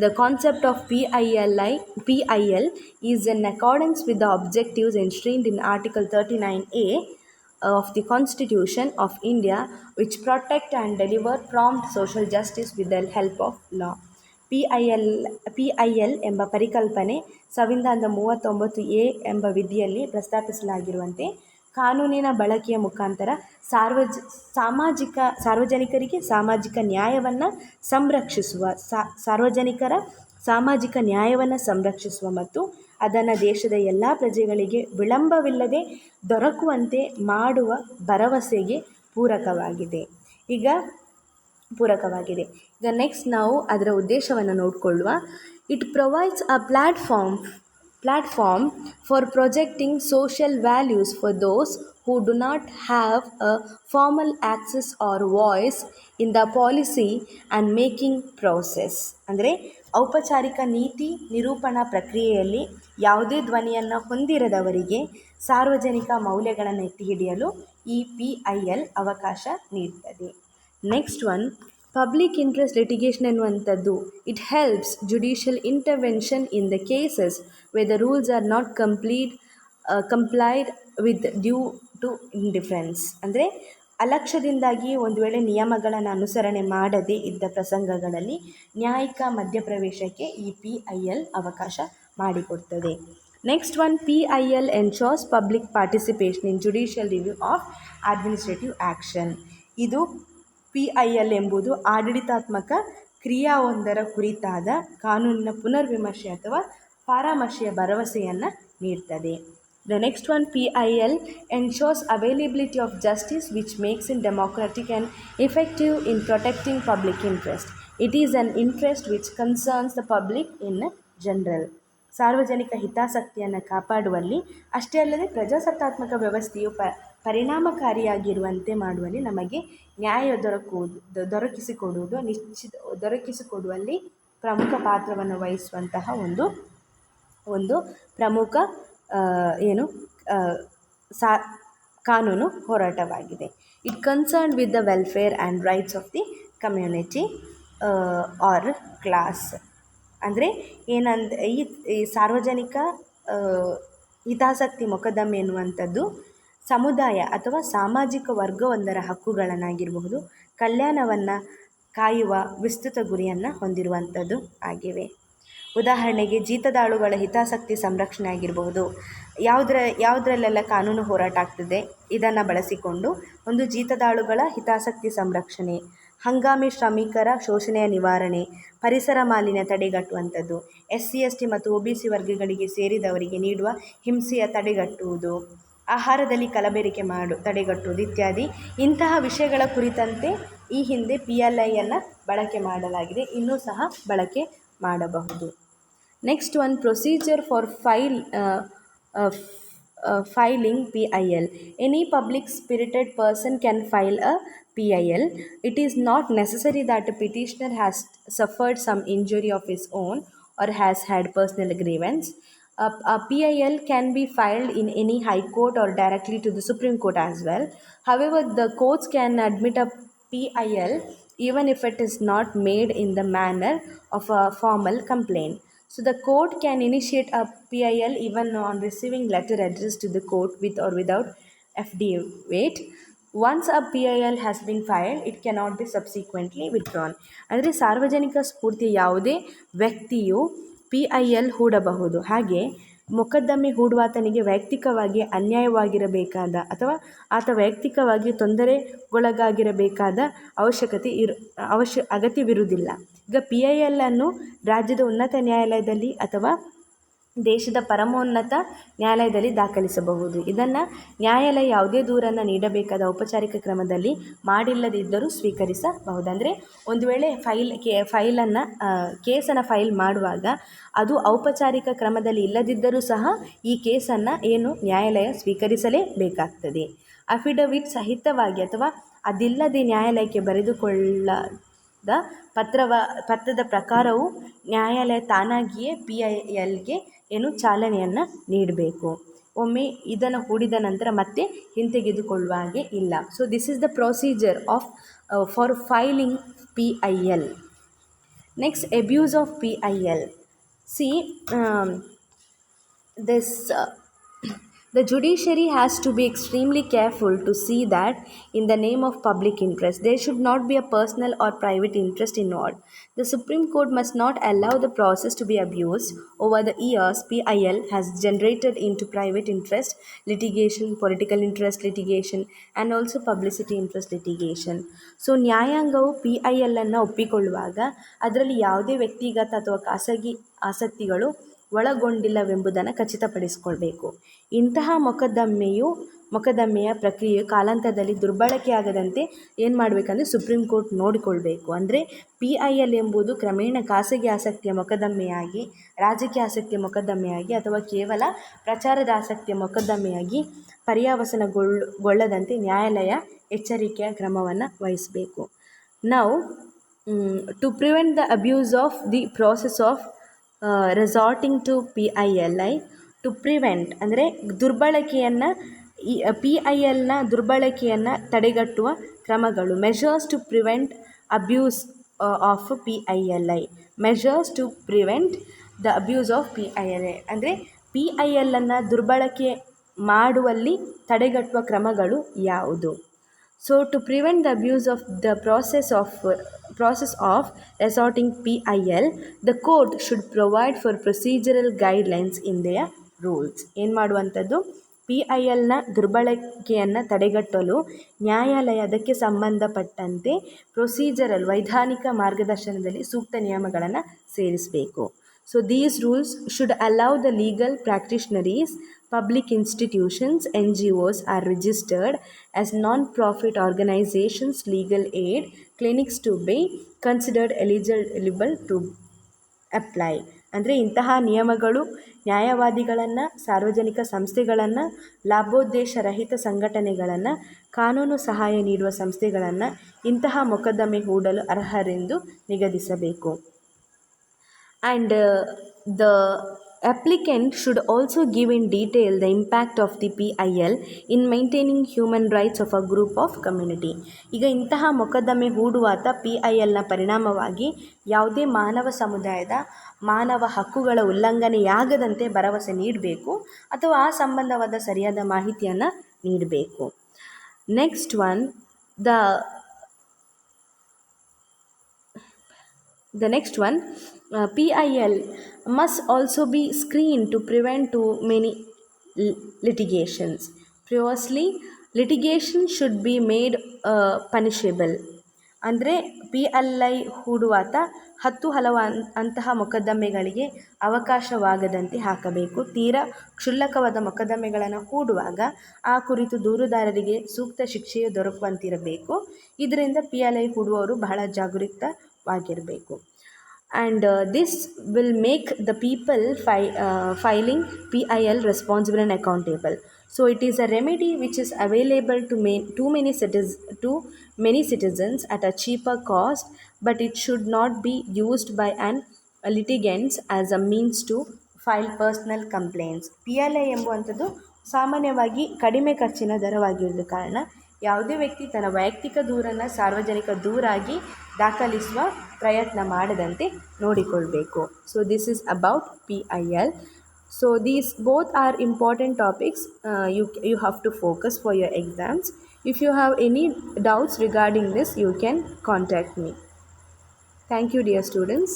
The concept of PIL is in accordance with the objectives enshrined in Article 39A of the Constitution of India, which protect and deliver prompt social justice with the help of law. PIL ಎಂಬ ಪರಿಕಲ್ಪನೆ ಸಂವಿಧಾನದ 39A ಎಂಬ ವಿಧಿಯಲ್ಲಿ ಪ್ರಸ್ತಾಪಿಸಲಾಗಿರುವಂತೆ ಕಾನೂನಿನ ಬಳಕೆಯ ಮುಖಾಂತರ ಸಾರ್ವಜನಿಕರಿಗೆ ಸಾಮಾಜಿಕ ನ್ಯಾಯವನ್ನು ಸಂರಕ್ಷಿಸುವ ಮತ್ತು ಅದನ್ನು ದೇಶದ ಎಲ್ಲ ಪ್ರಜೆಗಳಿಗೆ ವಿಳಂಬವಿಲ್ಲದೆ ದೊರಕುವಂತೆ ಮಾಡುವ ಭರವಸೆಗೆ ಪೂರಕವಾಗಿದೆ. ಈಗ ನೆಕ್ಸ್ಟ್ ನಾವು ಅದರ ಉದ್ದೇಶವನ್ನು ನೋಡಿಕೊಳ್ಳುವ. It provides a platform for projecting social values for those who do not have a formal access or voice in the policy and making process. ಅಂದರೆ ಔಪಚಾರಿಕ ನೀತಿ ನಿರೂಪಣಾ ಪ್ರಕ್ರಿಯೆಯಲ್ಲಿ ಯಾವುದೇ ಧ್ವನಿಯನ್ನು ಹೊಂದಿರದವರಿಗೆ ಸಾರ್ವಜನಿಕ ಮೌಲ್ಯಗಳನ್ನು ಎತ್ತಿ ಹಿಡಿಯಲು ಈ PIL ಅವಕಾಶ ನೀಡುತ್ತದೆ. Next one, public interest litigation ಎನ್ನುವಂಥದ್ದು it helps judicial intervention in the cases where the rules are not complete complied with due to indifference, ಅಂದರೆ ಅಲಕ್ಷ್ಯದಿಂದಾಗಿ ಒಂದು ವೇಳೆ ನಿಯಮಗಳನ್ನು ಅನುಸರಣೆ ಮಾಡದೇ ಇದ್ದ ಪ್ರಸಂಗಗಳಲ್ಲಿ ನ್ಯಾಯಿಕ ಮಧ್ಯಪ್ರವೇಶಕ್ಕೆ ಈ PIL ಅವಕಾಶ ಮಾಡಿಕೊಡ್ತದೆ. Next one, PIL ensures public participation in judicial review of administrative action. ಇದು PIL ಎಂಬುದು ಆಡಳಿತಾತ್ಮಕ ಕ್ರಿಯಾವೊಂದರ ಕುರಿತಾದ ಕಾನೂನಿನ ಪುನರ್ವಿಮರ್ಶೆ ಅಥವಾ ಪರಾಮರ್ಶೆಯ ಭರವಸೆಯನ್ನು ನೀಡ್ತದೆ. The next one, PIL ensures availability of justice which makes it democratic and effective in protecting public interest. It is an interest which concerns the public in general. ಸಾರ್ವಜನಿಕ ಹಿತಾಸಕ್ತಿಯನ್ನು ಕಾಪಾಡುವಲ್ಲಿ ಅಷ್ಟೇ ಅಲ್ಲದೆ ಪ್ರಜಾಸತ್ತಾತ್ಮಕ ವ್ಯವಸ್ಥೆಯು ಪರಿಣಾಮಕಾರಿಯಾಗಿರುವಂತೆ ಮಾಡುವಲ್ಲಿ ನಮಗೆ ನ್ಯಾಯ ದೊರಕಿಸಿಕೊಡುವಲ್ಲಿ ಪ್ರಮುಖ ಪಾತ್ರವನ್ನು ವಹಿಸುವಂತಹ ಒಂದು ಪ್ರಮುಖ ಕಾನೂನು ಹೋರಾಟವಾಗಿದೆ. It concern with the welfare and rights of the community or class. ಅಂದರೆ ಈ ಸಾರ್ವಜನಿಕ ಹಿತಾಸಕ್ತಿ ಮೊಕದ್ದಮೆ ಎನ್ನುವಂಥದ್ದು ಸಮುದಾಯ ಅಥವಾ ಸಾಮಾಜಿಕ ವರ್ಗವೊಂದರ ಹಕ್ಕುಗಳನ್ನಾಗಿರಬಹುದು, ಕಲ್ಯಾಣವನ್ನು ಕಾಯುವ ವಿಸ್ತೃತ ಗುರಿಯನ್ನು ಹೊಂದಿರುವಂಥದ್ದು ಆಗಿವೆ. ಉದಾಹರಣೆಗೆ ಜೀತದಾಳುಗಳ ಹಿತಾಸಕ್ತಿ ಸಂರಕ್ಷಣೆ ಆಗಿರಬಹುದು. ಯಾವುದರಲ್ಲೆಲ್ಲ ಕಾನೂನು ಹೋರಾಟ ಆಗ್ತದೆ ಇದನ್ನು ಬಳಸಿಕೊಂಡು ಒಂದು ಜೀತದಾಳುಗಳ ಹಿತಾಸಕ್ತಿ ಸಂರಕ್ಷಣೆ, ಹಂಗಾಮಿ ಶ್ರಮಿಕರ ಶೋಷಣೆಯ ನಿವಾರಣೆ, ಪರಿಸರ ಮಾಲಿನ್ಯ ತಡೆಗಟ್ಟುವಂಥದ್ದು, SC ST ಮತ್ತು OBC ವರ್ಗಗಳಿಗೆ ಸೇರಿದವರಿಗೆ ನೀಡುವ ಹಿಂಸೆಯ ತಡೆಗಟ್ಟುವುದು, ಆಹಾರದಲ್ಲಿ ಕಲಬೆರಕೆ ತಡೆಗಟ್ಟುವುದು ಇತ್ಯಾದಿ ಇಂತಹ ವಿಷಯಗಳ ಕುರಿತಂತೆ ಈ ಹಿಂದೆ PILಯನ್ನು ಬಳಕೆ ಮಾಡಲಾಗಿದೆ, ಇನ್ನೂ ಸಹ ಬಳಕೆ ಮಾಡಬಹುದು. Next one, procedure for filing PIL. Any public spirited person can file a PIL. It is not necessary that a petitioner has suffered some injury of his own or has had personal grievance. A PIL can be filed in any high court or directly to the Supreme Court as well. However, the courts can admit a PIL even if it is not made in the manner of a formal complaint. So the court can initiate a PIL even on receiving letter addressed to the court with or without affidavit. Once a PIL has been filed, it cannot be subsequently withdrawn. ಅಂದರೆ ಸಾರ್ವಜನಿಕ ಸ್ಫೂರ್ತಿಯ ಯಾವುದೇ ವ್ಯಕ್ತಿಯು PIL ಹೂಡಬಹುದು. ಹಾಗೆ ಮೊಕದ್ದಮೆ ಹೂಡುವಾತನಿಗೆ ವೈಯಕ್ತಿಕವಾಗಿ ಅನ್ಯಾಯವಾಗಿರಬೇಕಾದ ಅಥವಾ ಆತ ವೈಯಕ್ತಿಕವಾಗಿ ತೊಂದರೆಗೊಳಗಾಗಿರಬೇಕಾದ ಅಗತ್ಯವಿರುವುದಿಲ್ಲ. ಈಗ PIL ಅನ್ನು ರಾಜ್ಯದ ಉನ್ನತ ನ್ಯಾಯಾಲಯದಲ್ಲಿ ಅಥವಾ ದೇಶದ ಪರಮೋನ್ನತ ನ್ಯಾಯಾಲಯದಲ್ಲಿ ದಾಖಲಿಸಬಹುದು. ಇದನ್ನು ನ್ಯಾಯಾಲಯ ಯಾವುದೇ ದೂರನ್ನು ನೀಡಬೇಕಾದ ಔಪಚಾರಿಕ ಕ್ರಮದಲ್ಲಿ ಮಾಡಿಲ್ಲದಿದ್ದರೂ ಸ್ವೀಕರಿಸಬಹುದು. ಅಂದರೆ ಒಂದು ವೇಳೆ ಕೇಸನ್ನು ಫೈಲ್ ಮಾಡುವಾಗ ಅದು ಔಪಚಾರಿಕ ಕ್ರಮದಲ್ಲಿ ಇಲ್ಲದಿದ್ದರೂ ಸಹ ಈ ಕೇಸನ್ನು ನ್ಯಾಯಾಲಯ ಸ್ವೀಕರಿಸಲೇಬೇಕಾಗ್ತದೆ. ಅಫಿಡವಿಟ್ ಸಹಿತವಾಗಿ ಅಥವಾ ಅದಿಲ್ಲದೆ ನ್ಯಾಯಾಲಯಕ್ಕೆ ಬರೆದುಕೊಳ್ಳದ ಪತ್ರದ ಪ್ರಕಾರವೂ ನ್ಯಾಯಾಲಯ ತಾನಾಗಿಯೇ PILಗೆ ಚಾಲನೆಯನ್ನು ನೀಡಬೇಕು. ಒಮ್ಮೆ ಇದನ್ನು ಹೂಡಿದ ನಂತರ ಮತ್ತೆ ಹಿಂತೆಗೆದುಕೊಳ್ಳುವ ಹಾಗೆ ಇಲ್ಲ. So this is the procedure for filing PIL. Next, abuse of PIL. The judiciary has to be extremely careful to see that in the name of public interest there should not be a personal or private interest involved. The Supreme Court must not allow the process to be abused. Over the years, PIL has generated into private interest litigation, political interest litigation and also publicity interest litigation. So ನ್ಯಾಯಾಂಗವು PIL ಅನ್ನು ಒಪ್ಪಿಕೊಳ್ಳುವಾಗ ಅದರಲ್ಲಿ ಯಾವುದೇ ವ್ಯಕ್ತಿಗತ ಅಥವಾ ಖಾಸಗಿ ಆಸಕ್ತಿಗಳು ಒಳಗೊಂಡಿಲ್ಲವೆಂಬುದನ್ನು ಖಚಿತಪಡಿಸಿಕೊಳ್ಬೇಕು. ಇಂತಹ ಮೊಕದ್ದಮೆಯ ಪ್ರಕ್ರಿಯೆಯು ಕಾಲಾಂತರದಲ್ಲಿ ದುರ್ಬಳಕೆಯಾಗದಂತೆ ಏನು ಮಾಡಬೇಕಂದ್ರೆ ಸುಪ್ರೀಂ ಕೋರ್ಟ್ ನೋಡಿಕೊಳ್ಬೇಕು. ಅಂದರೆ PIL ಎಂಬುದು ಕ್ರಮೇಣ ಖಾಸಗಿ ಆಸಕ್ತಿಯ ಮೊಕದ್ದಮೆಯಾಗಿ, ರಾಜಕೀಯ ಆಸಕ್ತಿಯ ಮೊಕದ್ದಮೆಯಾಗಿ ಅಥವಾ ಕೇವಲ ಪ್ರಚಾರದ ಆಸಕ್ತಿಯ ಮೊಕದ್ದಮೆಯಾಗಿ ಪರ್ಯಾವಸನಗೊಳ್ಳದಂತೆ ನ್ಯಾಯಾಲಯ ಎಚ್ಚರಿಕೆಯ ಕ್ರಮವನ್ನು ವಹಿಸಬೇಕು. ನಾವು to prevent the abuse of the process of resorting to PILI, to prevent ಅಂದರೆ PILನ ದುರ್ಬಳಕೆಯನ್ನು ತಡೆಗಟ್ಟುವ ಕ್ರಮಗಳು. Measures to prevent abuse of PILI. Measures to prevent the abuse of PILI ಅಂದರೆ PILನ್ನು ದುರ್ಬಳಕೆ ಮಾಡುವಲ್ಲಿ ತಡೆಗಟ್ಟುವ ಕ್ರಮಗಳು ಯಾವುದು? So to prevent the abuse of the process of resorting PIL, the court should provide for procedural guidelines in their rules. ಏನು ಮಾಡುವಂಥದ್ದು? PILನ ದುರ್ಬಳಕೆಯನ್ನು ತಡೆಗಟ್ಟಲು ನ್ಯಾಯಾಲಯ ಅದಕ್ಕೆ ಸಂಬಂಧಪಟ್ಟಂತೆ ಪ್ರೊಸೀಜರಲ್ ವೈಧಾನಿಕ ಮಾರ್ಗದರ್ಶನದಲ್ಲಿ ಸೂಕ್ತ ನಿಯಮಗಳನ್ನು ಸೇರಿಸಬೇಕು. So these rules should allow the legal practitioners, public institutions, NGOs are registered as non-profit organizations, legal aid clinics to be considered eligible to apply. ಅಂದರೆ ಇಂತಹ ನಿಯಮಗಳು ನ್ಯಾಯವಾದಿಗಳನ್ನು, ಸಾರ್ವಜನಿಕ ಸಂಸ್ಥೆಗಳನ್ನು, ಲಾಭೋದ್ದೇಶ ರಹಿತ ಸಂಘಟನೆಗಳನ್ನು, ಕಾನೂನು ಸಹಾಯ ನೀಡುವ ಸಂಸ್ಥೆಗಳನ್ನು ಇಂತಹ ಮೊಕದ್ದಮೆ ಹೂಡಲು ಅರ್ಹರೆಂದು ನಿಗದಿಸಬೇಕು. And the applicant should also give in detail the impact of the PIL in maintaining human rights of a group of community. ಈಗ ಇಂತಹ ಮೊಕದ್ದಮೆ ಹೂಡುವಾತ PILನ ಪರಿಣಾಮವಾಗಿ ಯಾವುದೇ ಮಾನವ ಸಮುದಾಯದ ಮಾನವ ಹಕ್ಕುಗಳ ಉಲ್ಲಂಘನೆಯಾಗದಂತೆ ಭರವಸೆ ನೀಡಬೇಕು ಅಥವಾ ಆ ಸಂಬಂಧವಾದ ಸರಿಯಾದ ಮಾಹಿತಿಯನ್ನು ನೀಡಬೇಕು. Next one, The next one, PIL must also be screened to prevent too many litigations. Previously, litigation should be made punishable. ಅಂದರೆ PIL ಹೂಡುವಾತ ಹಲವು ಅಂತಹ ಮೊಕದ್ದಮೆಗಳಿಗೆ ಅವಕಾಶವಾಗದಂತೆ ಹಾಕಬೇಕು. ತೀರಾ ಕ್ಷುಲ್ಲಕವಾದ ಮೊಕದ್ದಮೆಗಳನ್ನು ಹೂಡುವಾಗ ಆ ಕುರಿತು ದೂರುದಾರರಿಗೆ ಸೂಕ್ತ ಶಿಕ್ಷೆಯು ದೊರಕುವಂತಿರಬೇಕು. ಇದರಿಂದ PIL ಹೂಡುವವರು ಬಹಳ ಜಾಗರೂಕವಾಗಿರಬೇಕು. And this will make the people filing PIL responsible and accountable. So it is a remedy which is available to many citizens at a cheaper cost, but it should not be used by an litigants as a means to file personal complaints. PIL ಎಂಬುವಂಥದ್ದು ಸಾಮಾನ್ಯವಾಗಿ ಕಡಿಮೆ ಖರ್ಚಿನ ದರವಾಗಿರುವ ಕಾರಣ ಯಾವುದೇ ವ್ಯಕ್ತಿ ತನ್ನ ವೈಯಕ್ತಿಕ ದೂರನ್ನು ಸಾರ್ವಜನಿಕ ದೂರಾಗಿ ದಾಖಲಿಸುವ ಪ್ರಯತ್ನ ಮಾಡದಂತೆ ನೋಡಿಕೊಳ್ಬೇಕು. So this is about PIL. So these both are important topics you have to focus for your exams. If you have any doubts regarding this, you can contact me. Thank you, dear students.